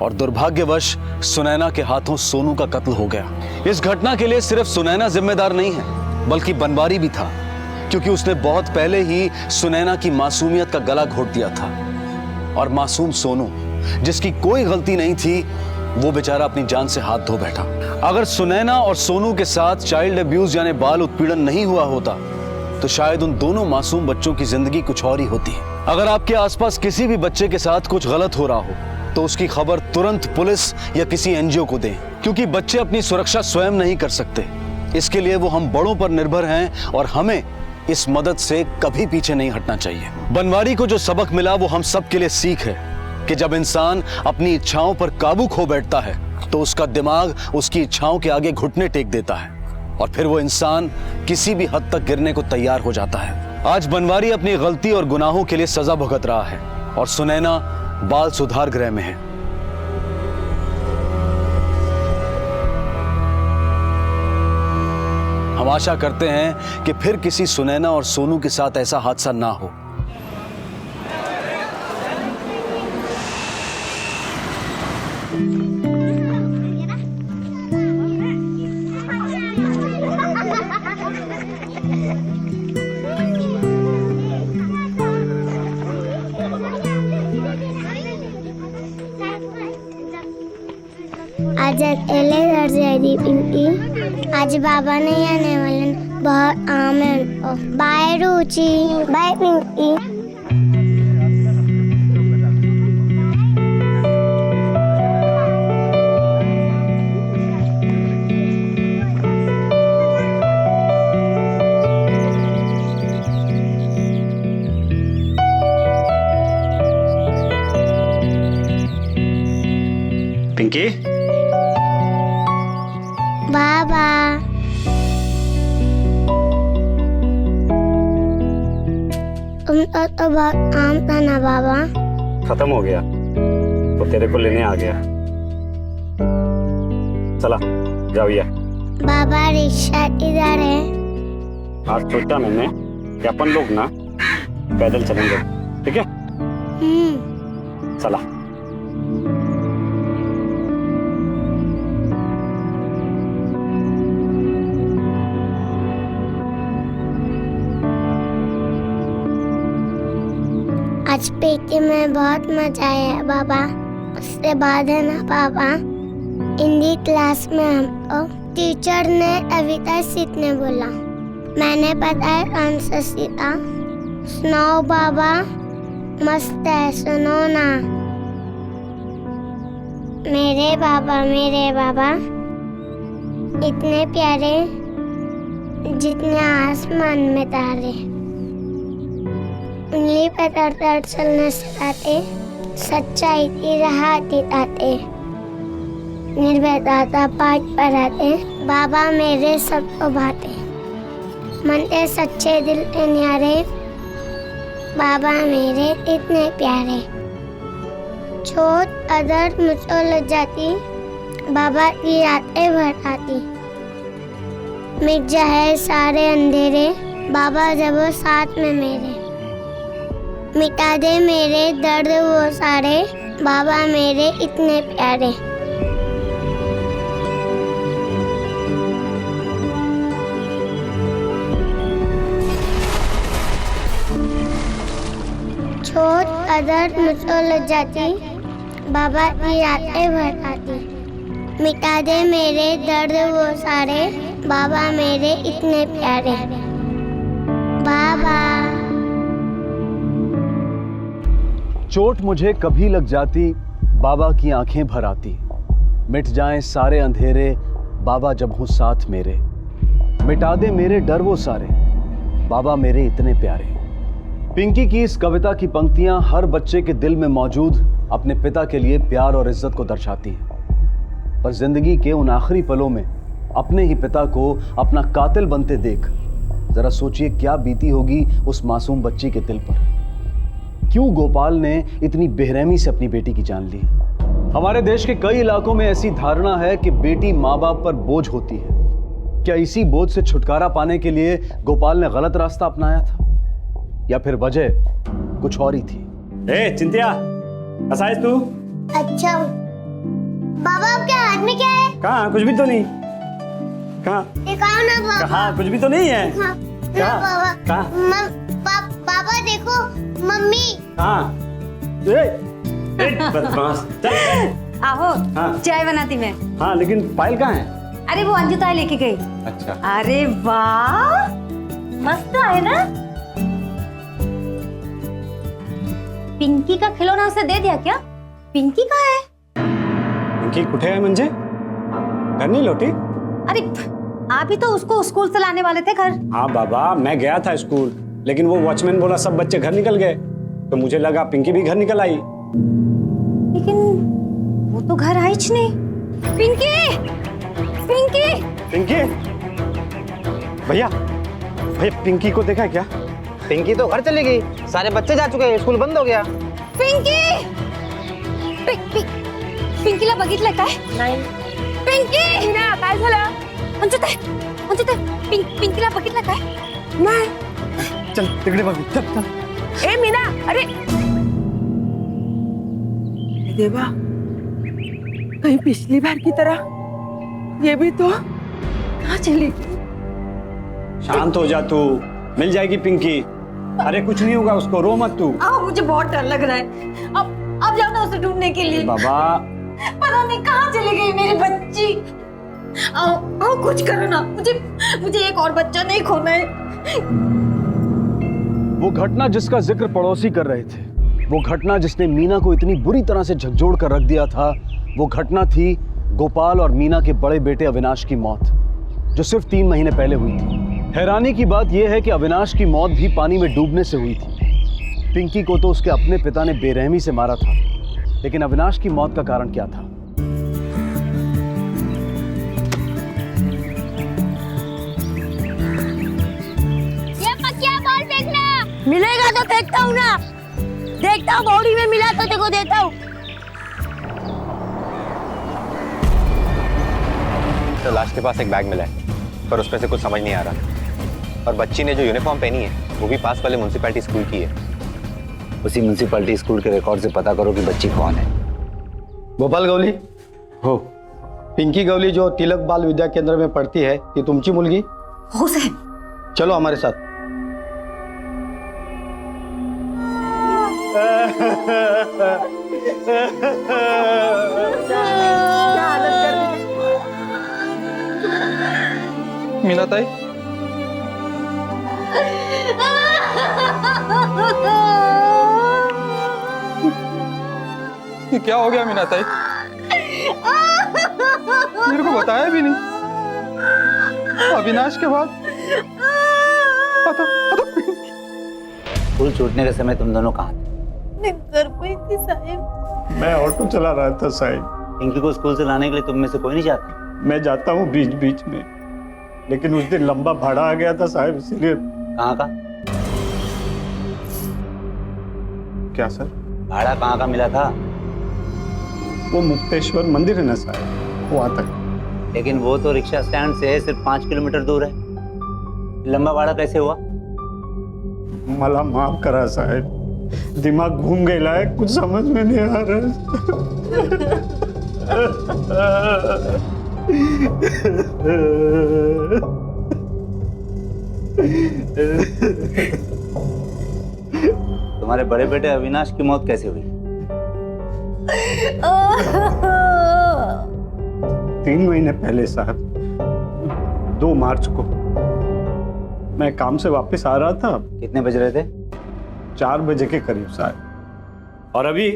और दुर्भाग्यवश सुनैना के हाथों सोनू का कत्ल हो गया। इस घटना के लिए सिर्फ सुनैना जिम्मेदार नहीं है, बल्कि बनवारी भी था, क्योंकि उसने बहुत पहले ही सुनैना की मासूमियत का गला घोट दिया था। और मासूम सोनू, जिसकी कोई गलती नहीं थी, वो बेचारा अपनी जान से हाथ धो बैठा। अगर सुनैना और सोनू के साथ चाइल्ड अब्यूज यानी बाल उत्पीड़न नहीं हुआ होता, तो शायद उन दोनों मासूम बच्चों की जिंदगी कुछ और ही होती है। अगर आपके आसपास किसी भी बच्चे के साथ कुछ गलत हो रहा हो, तो उसकी खबर तुरंत पुलिस या किसी एनजीओ को दें, क्योंकि बच्चे अपनी सुरक्षा स्वयं नहीं कर सकते। इसके लिए वो हम बड़ों पर निर्भर हैं, और हमें इस मदद से कभी पीछे नहीं हटना चाहिए। बनवारी को जो सबक मिला वो हम सब के लिए सीख है कि जब इंसान अपनी इच्छाओं पर काबू खो बैठता है, तो उसका दिमाग उसकी इच्छाओं के आगे घुटने टेक देता है, और फिर वो इंसान किसी भी हद तक गिरने को तैयार हो जाता है। आज बनवारी अपनी गलती और गुनाहों के लिए सजा भुगत रहा है, और सुनैना बाल सुधार गृह में है। हम आशा करते हैं कि फिर किसी सुनैना और सोनू के साथ ऐसा हादसा ना हो। आज एले घर जाएगी पिंकी। आज बाबा नहीं आने वाले, बहुत आम है। बाय रुचि, बाय पिंकी। पिंकी बाबा तुम तो बहुत आम था ना बाबा। खत्म हो गया तो तेरे को लेने आ गया। चला जाओ ये। बाबा रिक्शा इधर है। आज सोचा मैंने कि अपन लोग ना पैदल चलेंगे, ठीक है? चला। आज पीटी में बहुत मजा आया बाबा। उसके बाद है ना बाबा, हिंदी क्लास में हमको टीचर ने अविता सीखने बोला। मैंने बताया कौन सा सीता। सुनाओ बाबा, मस्त है, सुनो ना। मेरे बाबा इतने प्यारे जितने आसमान में तारे। उंगली पे तर चलने सिखाते, सच्चाई की राह दिखाते, निर्भयता का पाठ पढ़ाते। बाबा मेरे सबको भाते, मन के सच्चे दिल के न्यारे। बाबा मेरे इतने प्यारे। छोट अदर मुझको लग जाती, बाबा की रातें भर आती। मिट जाए सारे अंधेरे, बाबा जब वो साथ में मेरे। मिटा दे मेरे दर्द वो सारे, बाबा मेरे इतने प्यारे। छोट अदर मुझको लग जाती, बाबा की रातें भर आती। मिटा दे मेरे दर्द वो सारे, बाबा मेरे इतने प्यारे। बाबा चोट मुझे कभी लग जाती, बाबा की आंखें भर आती। मिट जाएं सारे अंधेरे, बाबा जब हो साथ मेरे। मिटा दे मेरे डर वो सारे, बाबा मेरे इतने प्यारे। पिंकी की इस कविता की पंक्तियां हर बच्चे के दिल में मौजूद अपने पिता के लिए प्यार और इज्जत को दर्शाती हैं। पर जिंदगी के उन आखिरी पलों में अपने ही पिता को अपना कातिल बनते देख जरा सोचिए क्या बीती होगी उस मासूम बच्ची के दिल पर। क्यों गोपाल ने इतनी बेरहमी से अपनी बेटी की जान ली? हमारे देश के कई इलाकों में ऐसी धारणा है कि बेटी माँ बाप पर बोझ होती है। क्या इसी बोझ से छुटकारा पाने के लिए गोपाल ने गलत रास्ता अपनाया था, या फिर वजह कुछ और ही थी? ए चिंतिया, कैसा है तू? अच्छा बाबा, आपके हाथ में क्या है? कहाँ? कुछ भी तो नहीं। कहाँ? दिखाओ ना बाबा। कहाँ? कुछ भी तो नहीं है। हाँ, कहाँ? बाबा। कहाँ? बाबा देखो, मम्मी। हाँ। बदमाश। चल। आहो, हाँ। चाय बनाती मैं। हाँ, लेकिन पायल कहाँ है? अरे वो अंजू ताई लेके गई। अच्छा। अरे वाह, मस्त है ना। पिंकी का खिलौना उसे दे दिया क्या? पिंकी कहाँ है? पिंकी कुठे है म्हणजे? घर नहीं लौटी? अरे आप ही तो उसको स्कूल से लाने वाले थे घर। हाँ बाबा, मैं गया था स्कूल, लेकिन वो वॉचमैन बोला सब बच्चे घर निकल गए, तो मुझे लगा पिंकी भी घर निकल आई। लेकिन वो तो घर आई ही नहीं। पिंकी, पिंकी, पिंकी, भैया पिंकी को देखा क्या? पिंकी तो घर चली गई, सारे बच्चे जा चुके हैं, स्कूल बंद हो गया। पिंकी, पिंकीला बघितलं काय? नाही। पिंकी, ना काय झालं? अंजुताई, पिंकीला बघितलं काय? नाही। चल तिकडे बघू, चल। ए मीना, अरे देवा, कहीं पिछली बार की तरह ये भी तो कहाँ चली? शांत हो जा तू, मिल जाएगी पिंकी। अरे कुछ नहीं होगा उसको, रो मत तू। मुझे बहुत डर लग रहा है। अब जाओ ना उसे ढूंढने के लिए। बाबा पता नहीं कहाँ चली गई मेरी बच्ची। आओ कुछ करो ना, मुझे एक और बच्चा नहीं खोना है। वो घटना जिसका जिक्र पड़ोसी कर रहे थे, वो घटना जिसने मीना को इतनी बुरी तरह से झकझोर कर रख दिया था, वो घटना थी गोपाल और मीना के बड़े बेटे अविनाश की मौत, जो सिर्फ 3 महीने पहले हुई थी। हैरानी की बात यह है कि अविनाश की मौत भी पानी में डूबने से हुई थी। पिंकी को तो उसके अपने पिता ने बेरहमी से मारा था, लेकिन अविनाश की मौत का कारण क्या था? मिलेगा तो देखता हूँ ना, देखता हूँ बॉडी में मिला तो तेको देता हूँ। तो लाश के पास एक बैग मिला है, पर उसमें से कुछ समझ नहीं आ रहा। और बच्ची ने जो यूनिफॉर्म पहनी है वो भी पास वाले म्युनिसिपैलिटी स्कूल की है। उसी म्युनिसिपैलिटी स्कूल के रिकॉर्ड से पता करो कि बच्ची कौन है। गोपाल गवली हो, पिंकी गवली जो तिलक बाल विद्या केंद्र में पढ़ती है, ये तुमची मुलगी हो साहेब। चलो हमारे साथ। मीना ताई, ये क्या हो गया मीना ताई? मेरे को बताया भी नहीं। अविनाश के बाद स्कूल छूटने के समय तुम दोनों कहाँ थे? मैं घर पे थी साहिब। मैं ऑटो चला रहा था साहिब। पिंकी को स्कूल से लाने के लिए तुम में से कोई नहीं जाता? मैं जाता हूँ बीच बीच में, लेकिन उस दिन लंबा भाड़ा आ गया था साहिब, इसीलिए। कहाँ का? क्या सर? भाड़ा कहाँ का मिला था? वो मुक्तेश्वर मंदिर है ना साहिब, वहाँ तक। लेकिन वो तो रिक्शा स्टैंड से सिर्फ 5 किलोमीटर दूर है। लंबा भाड़ा कैसे हुआ? मला माफ करा साहिब, दिमाग घूम गया है, कुछ समझ में नहीं आ तुम्हारे बड़े बेटे अविनाश की मौत कैसे हुई? 3 महीने पहले साहब, 2 मार्च को मैं काम से वापस आ रहा था। कितने बज रहे थे? 4 बजे के करीब साहब। और अभी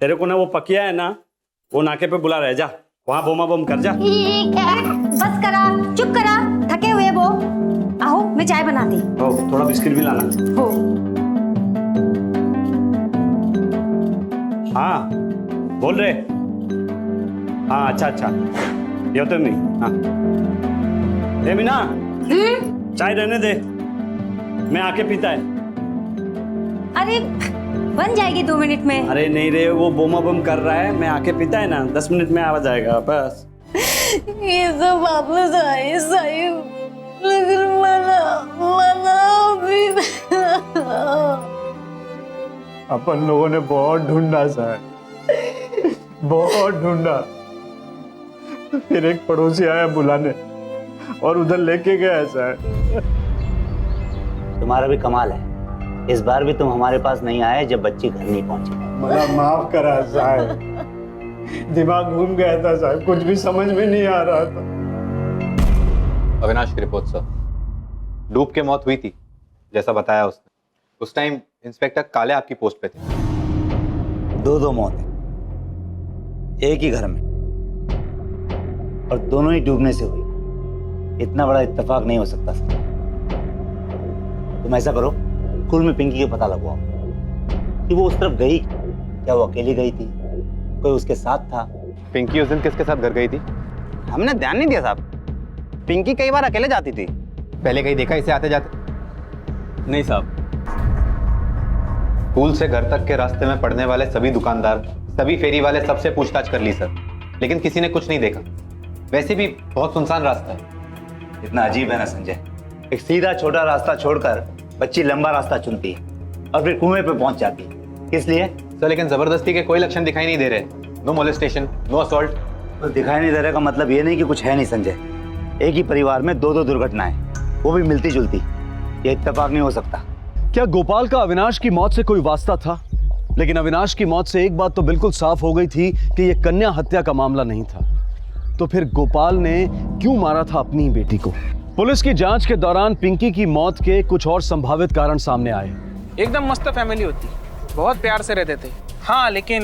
तेरे को ना वो पकिया है ना, वो नाके पे बुला रहे, जा वहां बोमा बोम कर जा। ठीक है, बस करा, चुप करा, थके हुए वो। आओ मैं चाय बनाती। हो, थोड़ा बिस्किट भी लाना। हो। हाँ बोल रहे। हाँ अच्छा अच्छा, ये तो नहीं। हाँ दे मीना, चाय रहने दे, मैं आके पीता है। अरे बन जाएगी 2 मिनट में। अरे नहीं रे, वो बोमा बम कर रहा है, मैं आके पीता है ना, 10 मिनट में आ जाएगा बस। ये सब वापस आए साहिब, लेकिन मना भी। अपन लोगों ने बहुत ढूंढा सर, बहुत ढूंढा। फिर एक पड़ोसी आया बुलाने और उधर लेके गया सर। तुम्हारा भी कमाल है, इस बार भी तुम हमारे पास नहीं आए जब बच्ची घर नहीं पहुंची। मला माफ करा साहब, दिमाग घूम गया था साहब, कुछ भी समझ में नहीं आ रहा था। अविनाश की रिपोर्ट सर, डूब के मौत हुई थी जैसा बताया उसने। उस टाइम इंस्पेक्टर काले आपकी पोस्ट पे थे। 2 मौतें एक ही घर में, और दोनों ही डूबने से हुई। इतना बड़ा इत्तेफाक नहीं हो सकता सर। तुम ऐसा करो, स्कूल में पिंकी का पता लगवाओ कि वो उस तरफ गई, क्या वो अकेली गई थी, कोई उसके साथ था? पिंकी उस दिन किसके साथ घर गई थी? हमने ध्यान नहीं दिया साहब, पिंकी कई बार अकेले जाती थी। पहले कहीं देखा इसे आते जाते? नहीं साहब, स्कूल से घर तक के रास्ते में पड़ने वाले सभी दुकानदार, सभी फेरी वाले, सबसे पूछताछ कर ली सर, लेकिन किसी ने कुछ नहीं देखा। वैसे भी बहुत सुनसान रास्ता है। इतना अजीब है ना संजय, एक सीधा छोटा रास्ता छोड़कर बच्ची लंबा रास्ता चुनती है और फिर कुएं पे पहुंच जाती है। किस लिए सर? लेकिन जबरदस्ती के कोई लक्षण दिखाई नहीं दे रहे। No molestation, no assault. तो दिखाई नहीं दे रहा का मतलब ये नहीं कि कुछ है नहीं संजय। एक ही परिवार में 2 दुर्घटनाएं, वो भी मिलती जुलती, ये इत्तेफाक नहीं हो सकता। क्या गोपाल का अविनाश की मौत से कोई वास्ता था? लेकिन अविनाश की मौत से एक बात तो बिल्कुल साफ हो गई थी कि यह कन्या हत्या का मामला नहीं था। तो फिर गोपाल ने क्यों मारा था अपनी बेटी को? पुलिस की जांच के दौरान पिंकी की मौत के कुछ और संभावित कारण सामने आए। एकदम मस्त फैमिली होती, बहुत प्यार से रहते थे। हाँ, लेकिन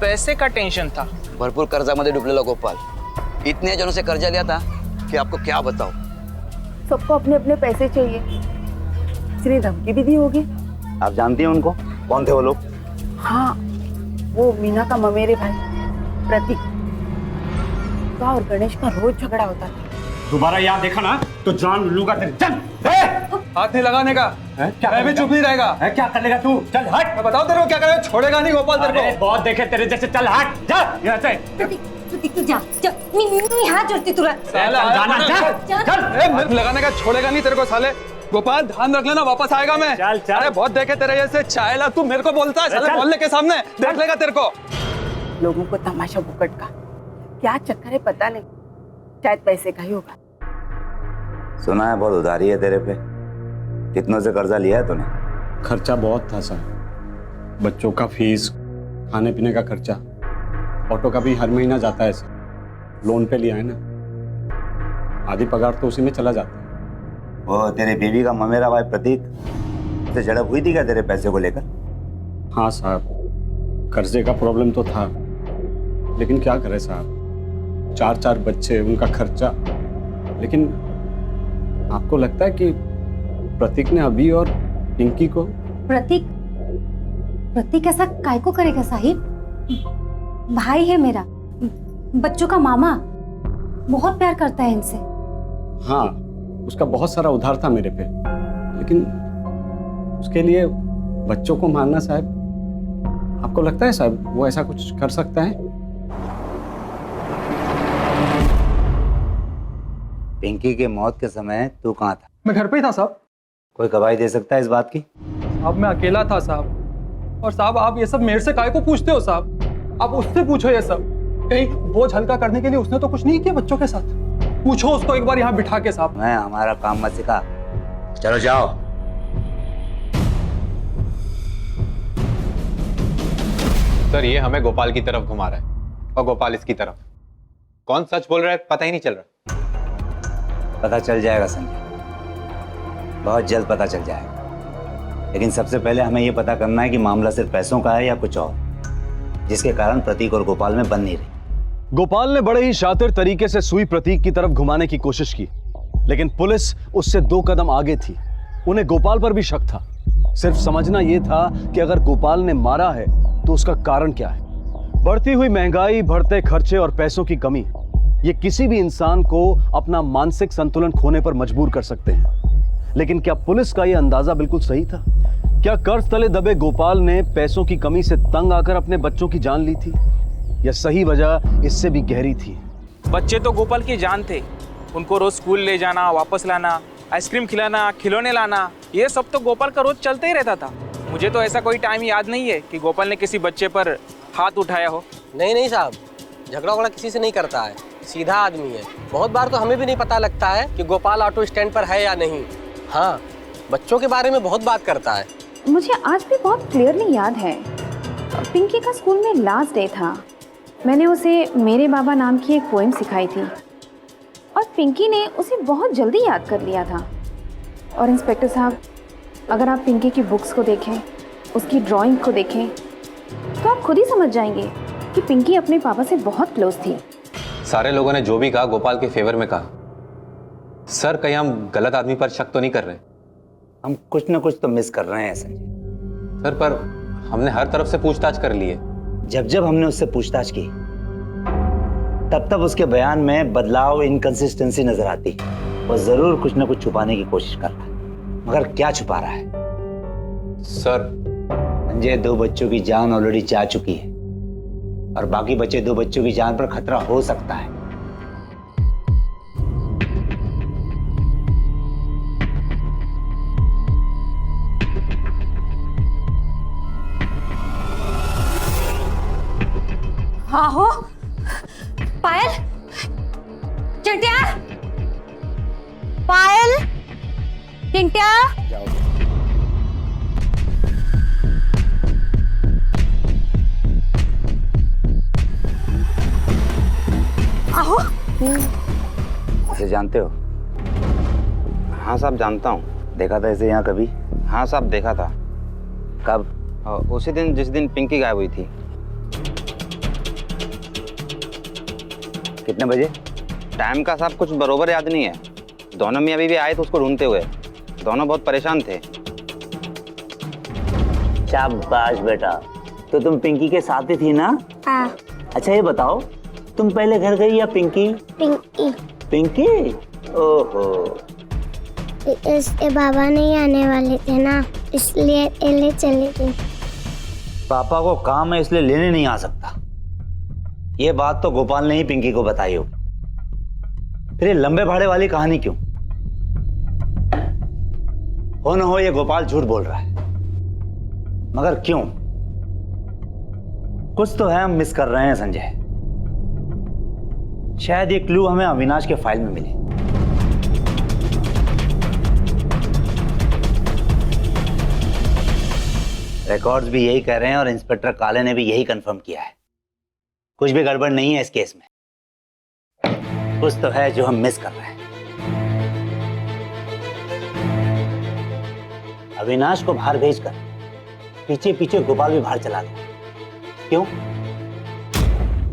पैसे का टेंशन था। भरपूर कर्जामध्ये डुबलेला गोपाल, इतने जनों से कर्जा लिया था कि आपको क्या बताओ। सबको अपने अपने पैसे चाहिए, इसलिए धमकी भी दी होगी। आप जानती हैं उनको? कौन थे वो लोग? हाँ, वो मीना का ममेरे भाई प्रतीक का और गणेश का रोज झगड़ा होता था। दोबारा याद देखा ना तो जान लूंगा तेरे। चल हाथ नहीं लगाने का। मैं भी चुप नहीं रहेगा। क्या कर लेगा तू? चल हट। मैं बताओ तेरे को क्या करेगा, छोड़ेगा नहीं गोपाल तेरे को। बहुत देखे तेरे जैसे, चल हट जा यहाँ से। तू जा जा, मैं हाथ जोड़ती तुरंत। लगाने का, छोड़ेगा नहीं तेरे को साले। गोपाल ध्यान रख लेना, वापस आएगा मैं। चल चल। अरे बहुत देखे तेरे जैसे चायला, तू मेरे को बोलता है साले, बोलने के सामने देख लेगा तेरे को। लोगों को तमाशा बुकट का क्या चक्कर है पता नहीं, शायद पैसे का ही होगा। सुना है बहुत उधारी है तेरे पे, कितनों से कर्जा लिया है तूने? खर्चा बहुत था सर, बच्चों का फीस, खाने पीने का खर्चा, ऑटो का भी हर महीना जाता है सर, लोन पे लिया है ना, आधी पगार तो उसी में चला जाता है। वो तेरे बीवी का ममेरा भाई प्रतीक से झड़प हुई थी क्या तेरे पैसे को लेकर? हाँ साहब, कर्जे का प्रॉब्लम तो था, लेकिन क्या करें साहब, 4 बच्चे, उनका खर्चा। लेकिन आपको लगता है कि प्रतीक ने अभी और पिंकी को? प्रतीक ऐसा काय को करेगा साहिब? भाई है मेरा, बच्चों का मामा, बहुत प्यार करता है इनसे। हाँ, उसका बहुत सारा उधार था मेरे पे, लेकिन उसके लिए बच्चों को मारना साहब, आपको लगता है साहब वो ऐसा कुछ कर सकता है? पिंकी के मौत के समय तू कहाँ था? मैं घर पे ही था साहब। कोई गवाही दे सकता है इस बात की? साहब मैं अकेला था साहब। और साहब आप ये सब मेरे से काहे को पूछते हो साहब? आप उससे पूछो ये सब। कहीं बोझ हल्का करने के लिए उसने तो कुछ नहीं किया बच्चों के साथ। पूछो उसको एक बार यहाँ बिठा के साहब। मैं हमारा काम मत सिखा, चलो जाओ। सर ये हमें गोपाल की तरफ घुमा रहा है और गोपाल इसकी तरफ। कौन सच बोल रहा है पता ही नहीं चल रहा। पता चल जाएगा संजय, बहुत जल्द पता चल जाएगा। लेकिन सबसे पहले हमें यह पता करना है कि मामला सिर्फ पैसों का है या कुछ और, जिसके कारण प्रतीक और गोपाल में बन नहीं रही। गोपाल ने बड़े ही शातिर तरीके से सुई प्रतीक की तरफ घुमाने की कोशिश की, लेकिन पुलिस उससे 2 कदम आगे थी। उन्हें गोपाल पर भी शक था। सिर्फ समझना यह था कि अगर गोपाल ने मारा है तो उसका कारण क्या है। बढ़ती हुई महंगाई, बढ़ते खर्चे और पैसों की कमी, ये किसी भी इंसान को अपना मानसिक संतुलन खोने पर मजबूर कर सकते हैं। लेकिन क्या पुलिस का यह अंदाजा बिल्कुल सही था? क्या कर्ज तले दबे गोपाल ने पैसों की कमी से तंग आकर अपने बच्चों की जान ली थी, या सही वजह इससे भी गहरी थी? बच्चे तो गोपाल की जान थे। उनको रोज स्कूल ले जाना, वापस लाना, आइसक्रीम खिलाना, खिलौने लाना, ये सब तो गोपाल का रोज चलते ही रहता था। मुझे तो ऐसा कोई टाइम याद नहीं है कि गोपाल ने किसी बच्चे पर हाथ उठाया हो। नहीं साहब, झगड़ा वगड़ा किसी से नहीं करता है, सीधा आदमी है। बहुत बार तो हमें भी नहीं पता लगता है कि गोपाल ऑटो स्टैंड पर है या नहीं। हाँ, बच्चों के बारे में बहुत बात करता है। मुझे आज भी बहुत क्लियरली याद है, पिंकी का स्कूल में लास्ट डे था। मैंने उसे मेरे बाबा नाम की एक पोएम सिखाई थी और पिंकी ने उसे बहुत जल्दी याद कर लिया था। और इंस्पेक्टर साहब, अगर आप पिंकी की बुक्स को देखें, उसकी ड्राइंग को देखें, तो आप खुद ही समझ जाएंगे कि पिंकी अपने पापा से बहुत क्लोज थी। सारे लोगों ने जो भी कहा गोपाल के फेवर में कहा। सर कहीं हम गलत आदमी पर शक तो नहीं कर रहे? हम कुछ ना कुछ तो मिस कर रहे हैं संजय। सर पर हमने हर तरफ से पूछताछ कर ली है। जब हमने उससे पूछताछ की तब उसके बयान में बदलाव, इनकंसिस्टेंसी नजर आती। वो जरूर कुछ ना कुछ छुपाने की कोशिश कर रहा है, मगर क्या छुपा रहा है? सर संजय 2 बच्चों की जान ऑलरेडी जा चुकी है और बाकी बचे 2 बच्चों की जान पर खतरा हो सकता है। हाँ हो पायल, चिंटिया, पायल, चिंटिया। आहो। इसे जानते हो? हाँ साहब जानता हूँ। देखा था इसे यहाँ कभी? हाँ साहब देखा था। कब? उसी दिन जिस दिन पिंकी गायब हुई थी। कितने बजे? टाइम का साहब कुछ बरोबर याद नहीं है। दोनों मियाँ बीवी आए थे उसको ढूंढते हुए, दोनों बहुत परेशान थे। शाबाश बेटा, तो तुम पिंकी के साथ ही थी ना? हाँ। अच्छा ये बताओ, तुम पहले घर गई या पिंकी? पिंकी। पिंकी? ओहो, इसके बाबा नहीं आने वाले थे ना, इसलिए ले चली गई। पापा को काम है इसलिए लेने नहीं आ सकता, ये बात तो गोपाल ने ही पिंकी को बताई हो। फिर ये लंबे भाड़े वाली कहानी क्यों? हो न हो ये गोपाल झूठ बोल रहा है, मगर क्यों? कुछ तो है हम मिस कर रहे हैं संजय। शायद ये क्लू हमें अविनाश के फाइल में मिले। रिकॉर्ड्स भी यही कह रहे हैं और इंस्पेक्टर काले ने भी यही कंफर्म किया है। कुछ भी गड़बड़ नहीं है इस केस में। कुछ तो है जो हम मिस कर रहे हैं। अविनाश को बाहर भेजकर पीछे पीछे गोपाल भी बाहर चला गया। क्यों?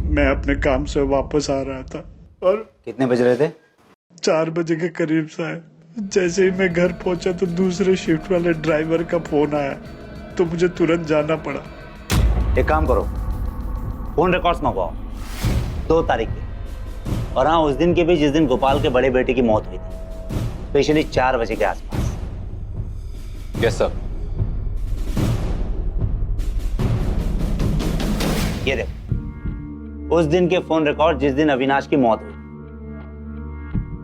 मैं अपने काम से वापस आ रहा था और कितने बज रहे थे? 4 बजे के करीब साहब। जैसे ही मैं घर पहुंचा तो दूसरे शिफ्ट वाले ड्राइवर का फोन आया, तो मुझे तुरंत जाना पड़ा। एक काम करो, फोन रिकॉर्ड्स मंगवाओ 2 तारीख के, और हाँ उस दिन के भी जिस दिन गोपाल के बड़े बेटे की मौत हुई थी, स्पेशली 4 बजे के आसपास। Yes sir. ये देखो, उस दिन के फोन रिकॉर्ड जिस दिन अविनाश की मौत हुई।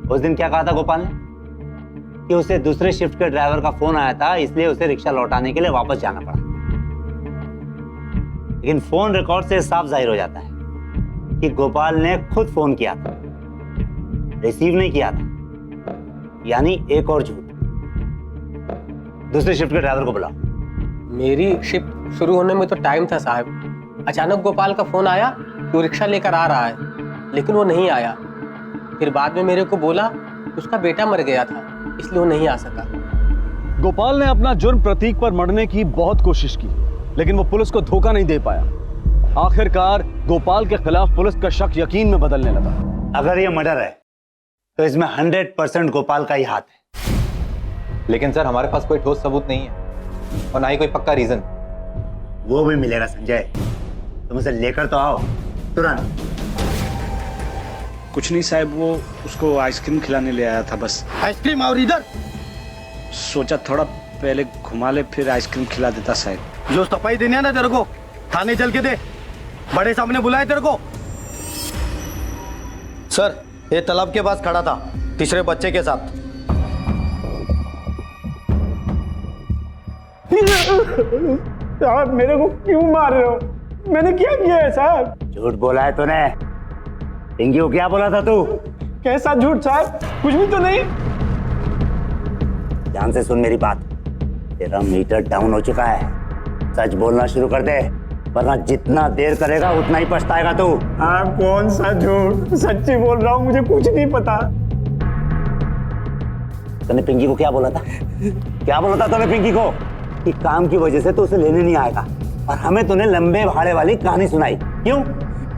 उस दिन क्या कहा था गोपाल ने? कि उसे दूसरे शिफ्ट के ड्राइवर का फोन आया था, इसलिए उसे रिक्शा लौटाने के लिए वापस जाना पड़ा। लेकिन फोन रिकॉर्ड से साफ जाहिर हो जाता है कि गोपाल ने खुद फोन किया था, रिसीव नहीं किया था। यानी एक और झूठ। दूसरे शिफ्ट के ड्राइवर को बुलाओ। मेरी शिफ्ट शुरू होने में तो टाइम था साहब। अचानक गोपाल का फोन आया कि वो रिक्शा लेकर आ रहा है, लेकिन वो नहीं आया। फिर बाद में मेरे को बोला उसका बेटा मर गया था, इसलिए वो नहीं आ सका। गोपाल ने अपना जुर्म प्रतीक पर मढ़ने की बहुत कोशिश की, लेकिन वो पुलिस को धोखा नहीं दे पाया। आखिरकार गोपाल के खिलाफ पुलिस का शक यकीन में बदलने लगा। अगर ये मर्डर है तो इसमें 100% गोपाल का ही हाथ है। लेकिन सर हमारे पास कोई ठोस सबूत नहीं है और ना ही कोई पक्का रीजन। वो भी मिलेगा संजय, तुम उसे लेकर तो आओ तुरंत। कुछ नहीं साहब, वो उसको आइसक्रीम खिलाने ले आया था बस। आइसक्रीम? और इधर सोचा थोड़ा पहले घुमा ले फिर आइसक्रीम खिला देता साहब। जो सफाई देनी है ना तेरे को, थाने चल के दे। बड़े सामने बुलाए तेरे को। सर, ये तालाब के पास खड़ा था तीसरे बच्चे के साथ। साहब मेरे को क्यों मार रहे हो? मैंने क्या किया है साहब? झूठ बोला है तूने। पिंकी को क्या बोला था तू? कैसा झूठ साहब? कुछ भी तो नहीं। ध्यान से सुन मेरी बात, तेरा मीटर डाउन हो चुका है। सच बोलना शुरू कर दे, वरना जितना देर करेगा उतना ही पछताएगा तू। आप कौन सा झूठ? सच्ची बोल रहा हूँ, मुझे कुछ नहीं पता। तूने पिंकी को क्या बोला था? क्या बोला था तूने पिंकी को? कि काम की वजह से तो उसे लेने नहीं आएगा, और हमें तूने लंबे भाड़े वाली कहानी सुनाई। क्यों?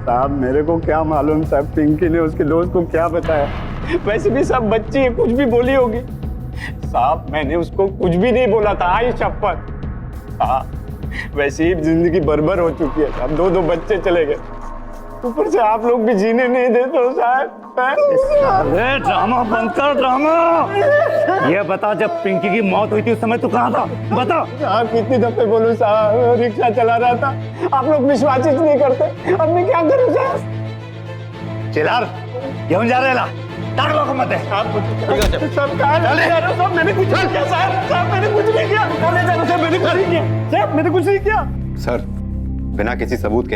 साहब मेरे को क्या मालूम साहब, पिंकी ने उसके दोस्त को क्या बताया। वैसे भी सब बच्ची है, कुछ भी बोली होगी। साहब मैंने उसको कुछ भी नहीं बोला था, आई शपथ। हाँ, वैसे ही जिंदगी बर्बाद हो चुकी है साहब। 2 बच्चे चले गए, ऊपर से आप लोग भी जीने नहीं देते हो साहब। अरे ड्रामा बंद कर, ड्रामा। ये बता, जब पिंकी की मौत हुई थी उस समय तू कहाँ था? बता। आप कितनी दफे बोलूं साहब, रिक्शा चला रहा था। आप लोग विश्वास ही नहीं करते, अब मैं क्या करूं साहब? चिल्लार, क्यों जा रहे ला? टाक लो को मत है। सब कहाँ ले जा रहे हो? सब मैंने कुछ नहीं किया साहब। साहब मैंने कुछ नहीं किया। ले जा रहे हो? मैंने कुछ नहीं किया साहब, मैंने कुछ नहीं किया। सर बिना किसी सबूत के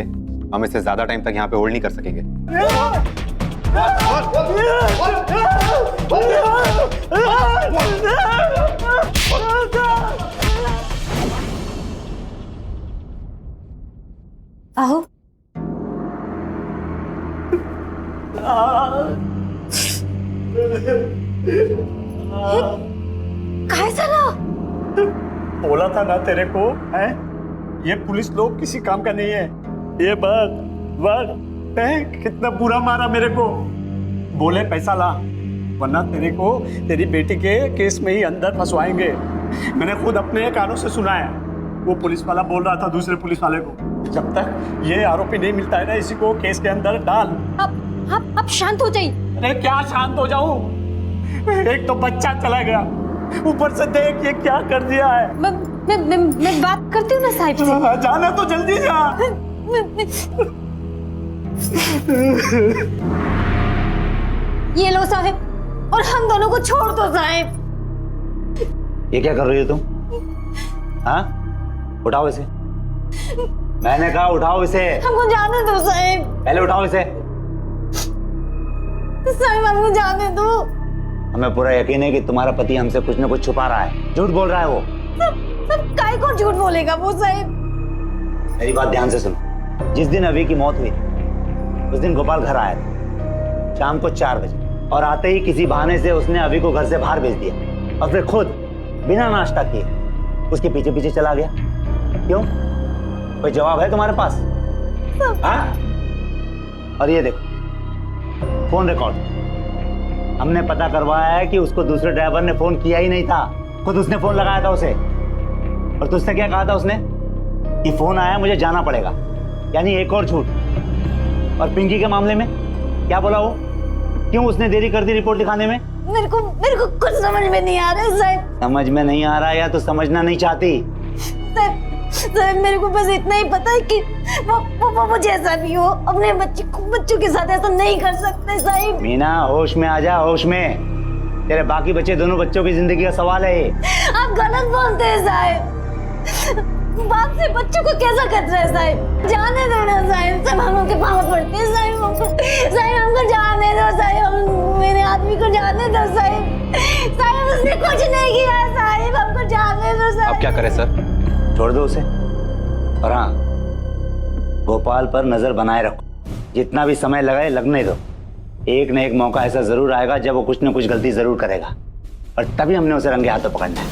हम इससे ज्यादा टाइम तक यहाँ पे होल्ड नहीं कर सकेंगे। आहो। कैसा ना? बोला था ना तेरे को, है? ये पुलिस लोग किसी काम का नहीं है। ये बस कितना बुरा मारा मेरे को। बोले पैसा ला, वरना तेरे को तेरी बेटी के केस में ही अंदर फंसवाएंगे। मैंने खुद अपने कानों से सुना है। वो पुलिस वाला बोल रहा था दूसरे पुलिस वाले को, जब तक ये आरोपी नहीं मिलता है ना, इसी को केस के अंदर डाल। अब शांत हो जाइए। अरे क्या शांत हो जाऊं? एक तो बच्चा चला गया, ऊपर से देख ये क्या कर दिया है। मैं बात करती हूँ ना साहिब से। हाँ, जाना तो जल्दी जा। ये लो साहिब, और हम दोनों को छोड़ दो साहिब। ये क्या कर रही हो तुम? हाँ, उठाओ इसे। मैंने कहा उठाओ इसे। हमको जाने दो साहिब। पहले उठाओ इसे। साहिब हमको जाने दो। हमें पूरा यकीन है कि तुम्हारा पति हमसे कुछ न कुछ छुपा रहा है, झूठ बोल रहा है वो। सब काय को झूठ बोलेगा वो साहिब? मेरी बात ध्यान से सुनो। जिस दिन अभी की मौत हुई उस दिन गोपाल घर आया था शाम को 4 बजे, और आते ही किसी बहाने से उसने अभी को घर से बाहर भेज दिया और फिर खुद बिना नाश्ता किए उसके पीछे पीछे चला गया। क्यों? कोई जवाब है तुम्हारे पास? हाँ? और ये देखो फोन रिकॉर्ड, हमने पता करवाया है कि उसको दूसरे ड्राइवर ने फोन किया ही नहीं था, खुद उसने फोन लगाया था उसे। और तुझसे क्या कहा था उसने? कि फोन आया मुझे जाना पड़ेगा, यानी एक और झूठ। और पिंकी के मामले में क्या बोला वो? क्यों उसने देरी कर दी रिपोर्ट लिखाने में? मेरे को कुछ समझ में नहीं आ रहा है साहिब। समझ में नहीं आ रहा या तो समझना नहीं चाहती? साहिब मेरे को बस इतना ही पता है कि वो जैसा भी हो अपने बच्चों के साथ ऐसा नहीं कर सकते साहिब। मीना होश में आ जा, होश में। तेरे बाकी बच्चे दोनों बच्चों की जिंदगी का सवाल है ये। आप गलत बोलते हैं साहिब। बाप से बच्चों को कैसा करता है साहिब? जाने दो ना साहिब, सब हम लोग के पाँव पड़ते हैं साहिब। हमको जाने दो साहिब, मेरे आदमी को जाने दो साहिब। साहिब उसने कुछ नहीं किया साहिब, हमको जाने दो साहिब। अब क्या करें सर? छोड़ दो उसे। और हाँ, गोपाल पर नजर बनाए रखो, जितना भी समय लगाए लगने दो। एक न एक मौका ऐसा जरूर आएगा जब वो कुछ न कुछ गलती जरूर करेगा, और तभी हमने उसे रंगे हाथों पकड़ना है।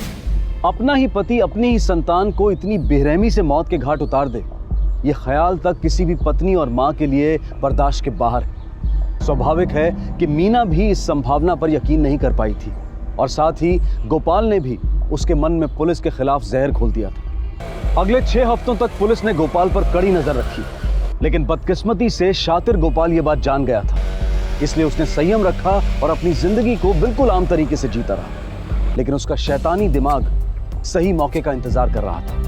अपना ही पति अपनी ही संतान को इतनी बेरहमी से मौत के घाट उतार दे, ये ख्याल तक किसी भी पत्नी और माँ के लिए बर्दाश्त के बाहर है। स्वाभाविक है कि मीना भी इस संभावना पर यकीन नहीं कर पाई थी, और साथ ही गोपाल ने भी उसके मन में पुलिस के खिलाफ जहर घोल दिया था। अगले 6 हफ्तों तक पुलिस ने गोपाल पर कड़ी नजर रखी, लेकिन बदकिस्मती से शातिर गोपाल ये बात जान गया था, इसलिए उसने संयम रखा और अपनी जिंदगी को बिल्कुल आम तरीके से जीता रहा। लेकिन उसका शैतानी दिमाग सही मौके का इंतजार कर रहा था।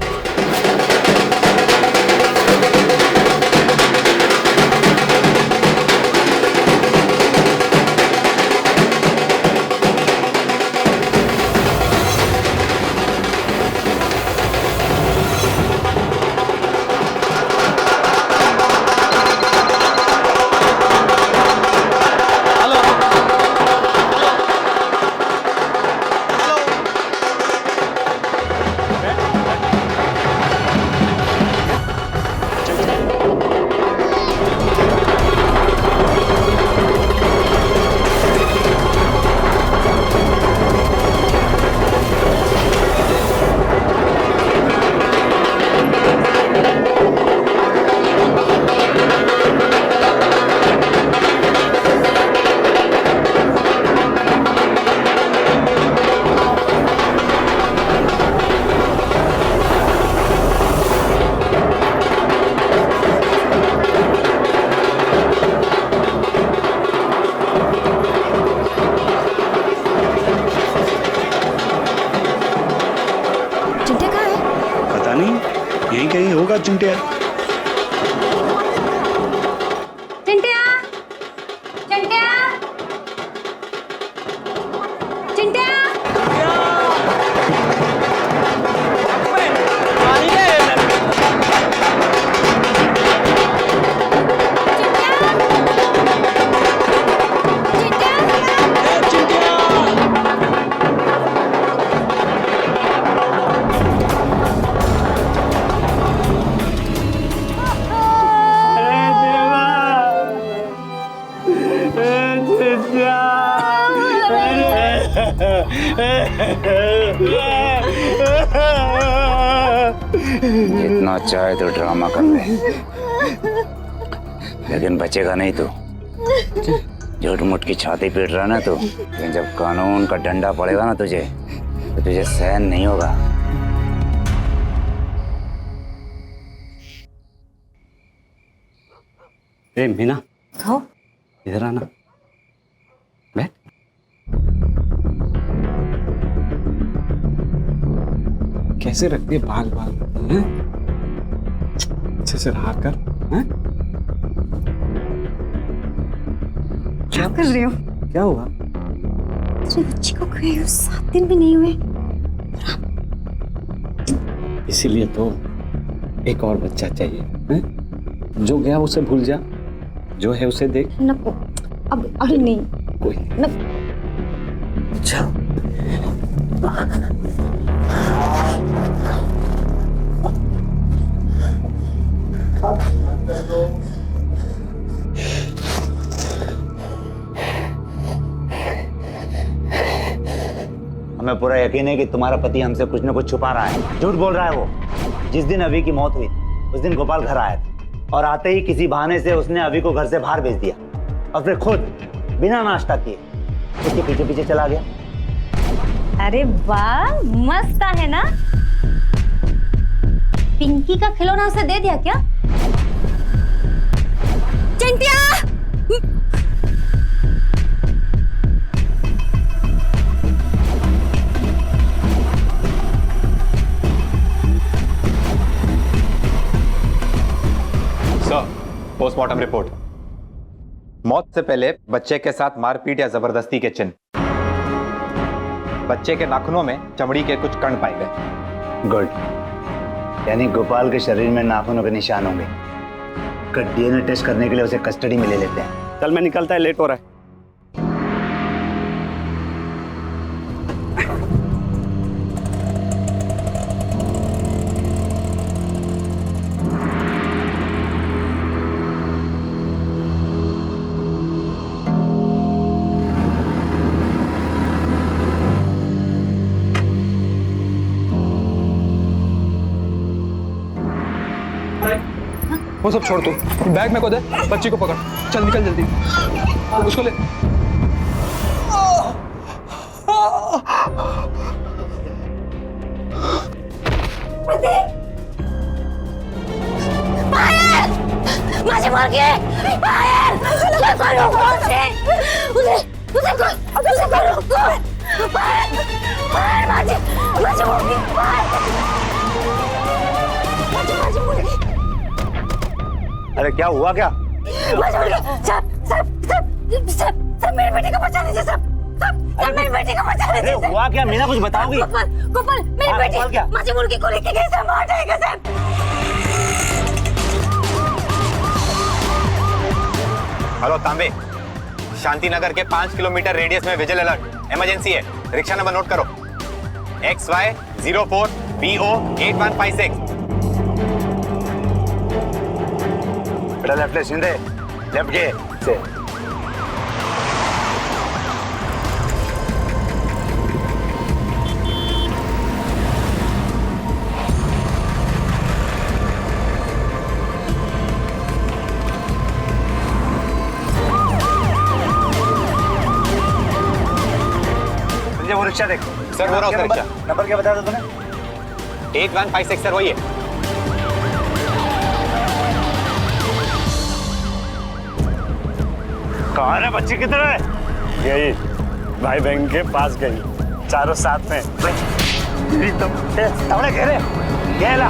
यहीं कहीं होगा चिंटिया। चिंटिया, चिंटिया, चिंटिया। जितना चाहे तो ड्रामा कर ले, लेकिन बचेगा नहीं तो। झूठ मूठ की छाती पीट रहा ना तो, लेकिन जब कानून का डंडा पड़ेगा ना तुझे, तो तुझे सहन नहीं होगा। ए मीना, इधर आना। बैठ। कैसे रखती है बाल बाल हैं? अच्छे से रहा कर हैं? क्या कर रहे हो? क्या हुआ? अरे बच्ची को गए 7 दिन भी नहीं हुए। इसीलिए तो एक और बच्चा चाहिए हैं? जो गया उसे भूल जा, जो है उसे देख। न अब अभी नहीं कोई न। चल हमें पूरा यकीन है कि तुम्हारा पति हमसे कुछ न कुछ छुपा रहा है, झूठ बोल रहा है वो। जिस दिन अभी की मौत हुई उस दिन गोपाल घर आया था और आते ही किसी बहाने से उसने अभी को घर से बाहर भेज दिया और फिर खुद बिना नाश्ता किए उसके पीछे पीछे चला गया। अरे वाह, मस्त है ना। पिंकी का खिलौना उसे दे दिया क्या? चिंटिया! Sir, postmortem report. मौत से पहले बच्चे के साथ मारपीट या जबरदस्ती के चिन्ह। बच्चे के नाखूनों में चमड़ी के कुछ कण पाए गए। गुड, यानी गोपाल के शरीर में नाखूनों के निशान होंगे। डीएनए टेस्ट करने के लिए उसे कस्टडी में ले लेते हैं। चल मैं निकलता है, लेट हो रहा है। वो सब छोड़ तू, बैग में को दे, बच्ची को पकड़, चल निकल जल्दी, उसको ले। माझी मुलगी बाहेर लवकर बाहेर माझी मुलगी अरे क्या हुआ क्या? सब मेरे बेटे को बचा लीजिए, सब मेरे बेटे को बचा लीजिए। अरे हुआ क्या? मीना कुछ बताओगी? गोपाल मेरी बेटी माझी मुलगी को लेके गए, सब मार जाएगा साहब। हेलो तांबे, शांति नगर के 5 किलोमीटर रेडियस में विजिल अलर्ट, इमरजेंसी है। रिक्शा नंबर नोट करो, XY04BO 8156। बेटा लेफ्ट ले, शिंदे लेफ्ट के से। वो रिक्शा देख सर, हो रहा है रिक्शा। नंबर क्या बताया था तूने? 8156 सर, वही है। कहाँ है बच्ची? किधर है? यही भाई बहन के पास गई, चारों साथ में। तमने घेरे गेला।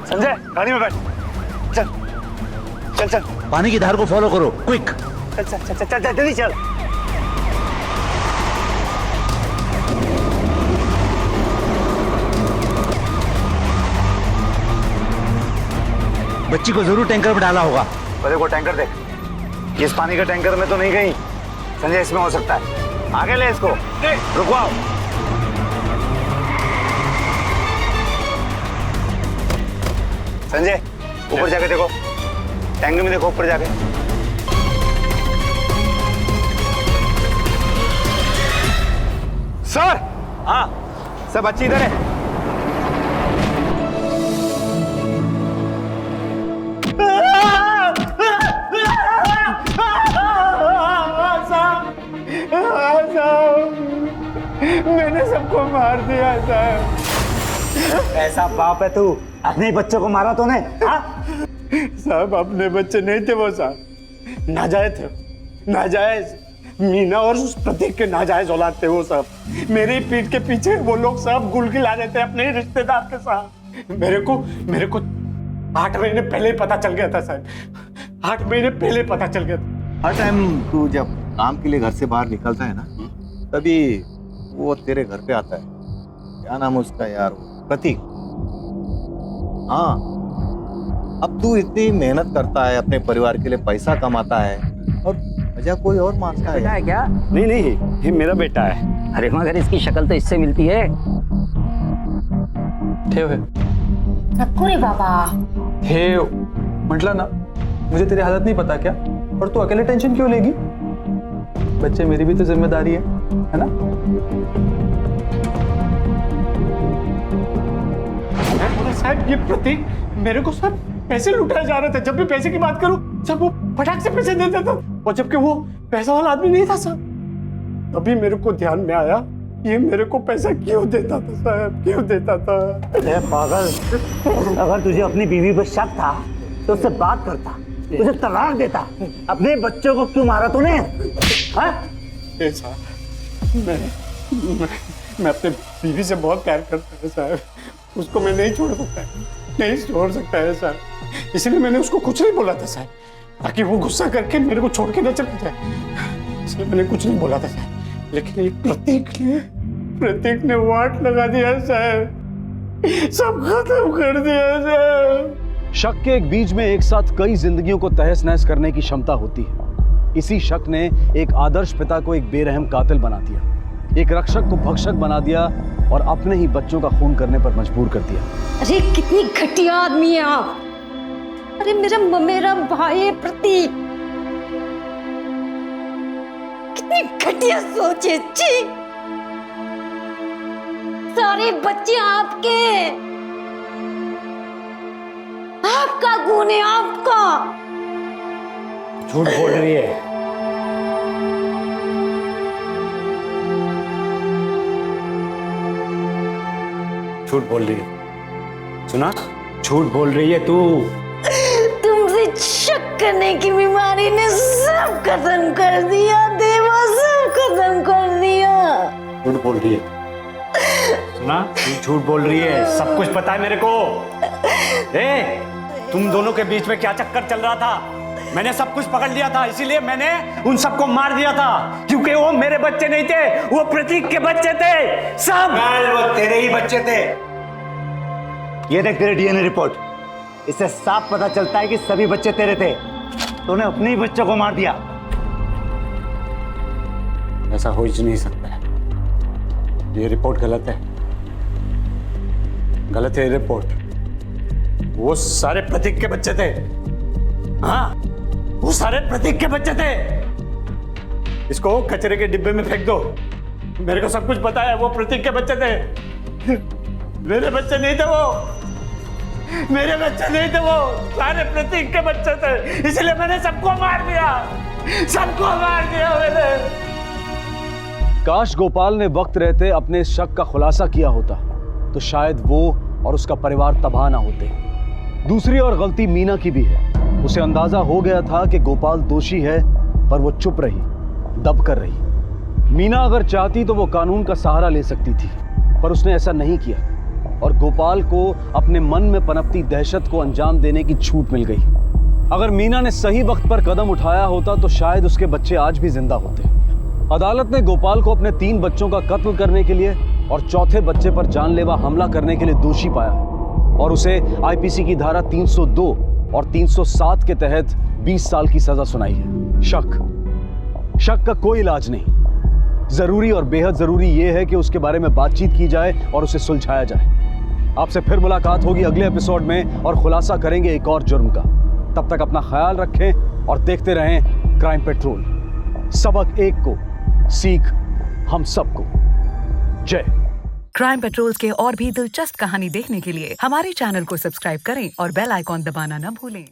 संजय गाड़ी में बैठ, चल चल चल। पानी की धार को फॉलो करो, क्विक। चल चल चल चल चल जल्दी चल। बच्ची को जरूर टैंकर में डाला होगा। पहले वो टैंकर देख, इस पानी का टैंकर में तो नहीं गई। संजय इसमें हो सकता है, आगे ले इसको, रुकवाओ। संजय ऊपर जाके देखो, टैंकर में देखो, ऊपर जाके। सर, हाँ सर, बच्ची इधर है। मैंने मार दिया साहब। ऐसा बाप है तू, अपने बच्चों को मारा तूने? साहब अपने बच्चे नहीं थे वो साहब, नाजायज थे, नाजायज। मीना और उस प्रतीक के नाजायज औलाद थे वो साहब। मेरी पीठ के पीछे वो लोग साहब गुल खिला रहे थे अपने ही रिश्तेदार के साथ। मेरे को 8 महीने पहले ही पता चल गया था साहब, 8 महीने पहले पता चल गया था। हर टाइम तू जब काम के लिए घर से बाहर निकलता है ना, तभी वो तेरे घर पे आता है। क्या नाम है उसका यार, प्रतीक। हाँ, अब तू इतनी मेहनत करता है, अपने परिवार के लिए पैसा कमाता है और वजह कोई और मानता है क्या? नहीं, ये मेरा बेटा है। अरे मगर इसकी शक्ल तो इससे मिलती है। ठेव है नको रे बाबा। ठेव म्हटलं ना, मुझे तेरी हालत नहीं पता क्या? और तू अकेले टेंशन क्यों लेगी? बच्चे मेरी भी तो जिम्मेदारी है ना? साहब ये प्रतीक मेरे को सब पैसे लुटाए जा रहे थे। जब भी पैसे की बात करूं सब वो फटाक से पैसे दे देता, और जबकि वो पैसा वाला आदमी नहीं था साहब। तभी मेरे को ध्यान में आया ये मेरे को पैसा क्यों देता था साहब, क्यों देता था? अरे पागल, अगर तुझे अपनी बीवी पर शक था तो उससे बात करता, तुझे तलाक देता। अपने बच्चों को क्यों मारा तूने? मैं अपने बीवी से बहुत प्यार करता हूँ साहब, उसको मैं नहीं छोड़ सकता, नहीं छोड़ सकता है साहब। इसलिए मैंने उसको कुछ नहीं बोला था साहब, ताकि वो गुस्सा करके मेरे को छोड़ के न चला जाए। इसलिए मैंने कुछ नहीं बोला था साहब। लेकिन ये प्रतीक ने वाट लगा दिया साहब, सब खत्म कर दिया साहब। शक के एक बीज में एक साथ कई जिंदगियों को तहस नहस करने की क्षमता होती है। इसी शक ने एक आदर्श पिता को एक बेरहम कातिल बना दिया, एक रक्षक को भक्षक बना दिया और अपने ही बच्चों का खून करने पर मजबूर कर दिया। अरे कितनी घटिया आदमी है आप। अरे मेरा भाई है प्रतीक, कितनी घटिया सोच है। छी, सारे बच्चे आपके, आपका गुण है, आपका। झूठ बोल रही है। झूठ बोल रही है, सुना? झूठ बोल रही है तू। तुमसे शक करने की बीमारी ने सब खत्म कर दिया देवा, सब खत्म कर दिया। झूठ बोल रही है, सुना? तू झूठ बोल रही है, सब कुछ पता है मेरे को। तुम दोनों के बीच में क्या चक्कर चल रहा था मैंने सब कुछ पकड़ लिया था, इसीलिए मैंने उन सबको मार दिया था, क्योंकि वो मेरे बच्चे नहीं थे, वो प्रतीक के बच्चे थे सब। वो तेरे ही बच्चे थे। ये देख तेरे डीएनए रिपोर्ट, इससे साफ पता चलता है कि सभी बच्चे तेरे थे। तूने अपने ही बच्चों को मार दिया। ऐसा हो ही नहीं सकता है, ये रिपोर्ट गलत है, गलत है ये रिपोर्ट। वो सारे प्रतीक के बच्चे थे। हाँ, वो सारे प्रतीक के बच्चे थे। इसको कचरे के डिब्बे में फेंक दो, मेरे को सब कुछ पता है। वो प्रतीक के बच्चे थे, मेरे बच्चे नहीं थे वो, मेरे बच्चे नहीं थे वो, सारे प्रतीक के बच्चे थे। इसलिए मैंने सबको मार दिया, सबको मार दिया मैंने। काश गोपाल ने वक्त रहते अपने इस शक का खुलासा किया होता तो शायद वो और उसका परिवार तबाह ना होते। दूसरी और गलती मीना की भी है। उसे अंदाजा हो गया था कि गोपाल दोषी है, पर वो चुप रही, दब कर रही। मीना अगर चाहती तो वो कानून का सहारा ले सकती थी, पर उसने ऐसा नहीं किया और गोपाल को अपने मन में पनपती दहशत को अंजाम देने की छूट मिल गई। अगर मीना ने सही वक्त पर कदम उठाया होता तो शायद उसके बच्चे आज भी जिंदा होते। अदालत ने गोपाल को अपने 3 बच्चों का कत्ल करने के लिए और चौथे बच्चे पर जानलेवा हमला करने के लिए दोषी पाया है और उसे आईपीसी की धारा 302 और 307 के तहत 20 साल की सजा सुनाई है। शक का कोई इलाज नहीं। जरूरी और बेहद जरूरी यह है कि उसके बारे में बातचीत की जाए और उसे सुलझाया जाए। आपसे फिर मुलाकात होगी अगले एपिसोड में और खुलासा करेंगे एक और जुर्म का। तब तक अपना ख्याल रखें और देखते रहें क्राइम पेट्रोल। सबक एक को, सीख हम सबको। जय। क्राइम पेट्रोल के और भी दिलचस्प कहानी देखने के लिए हमारे चैनल को सब्सक्राइब करें और बेल आइकॉन दबाना न भूलें।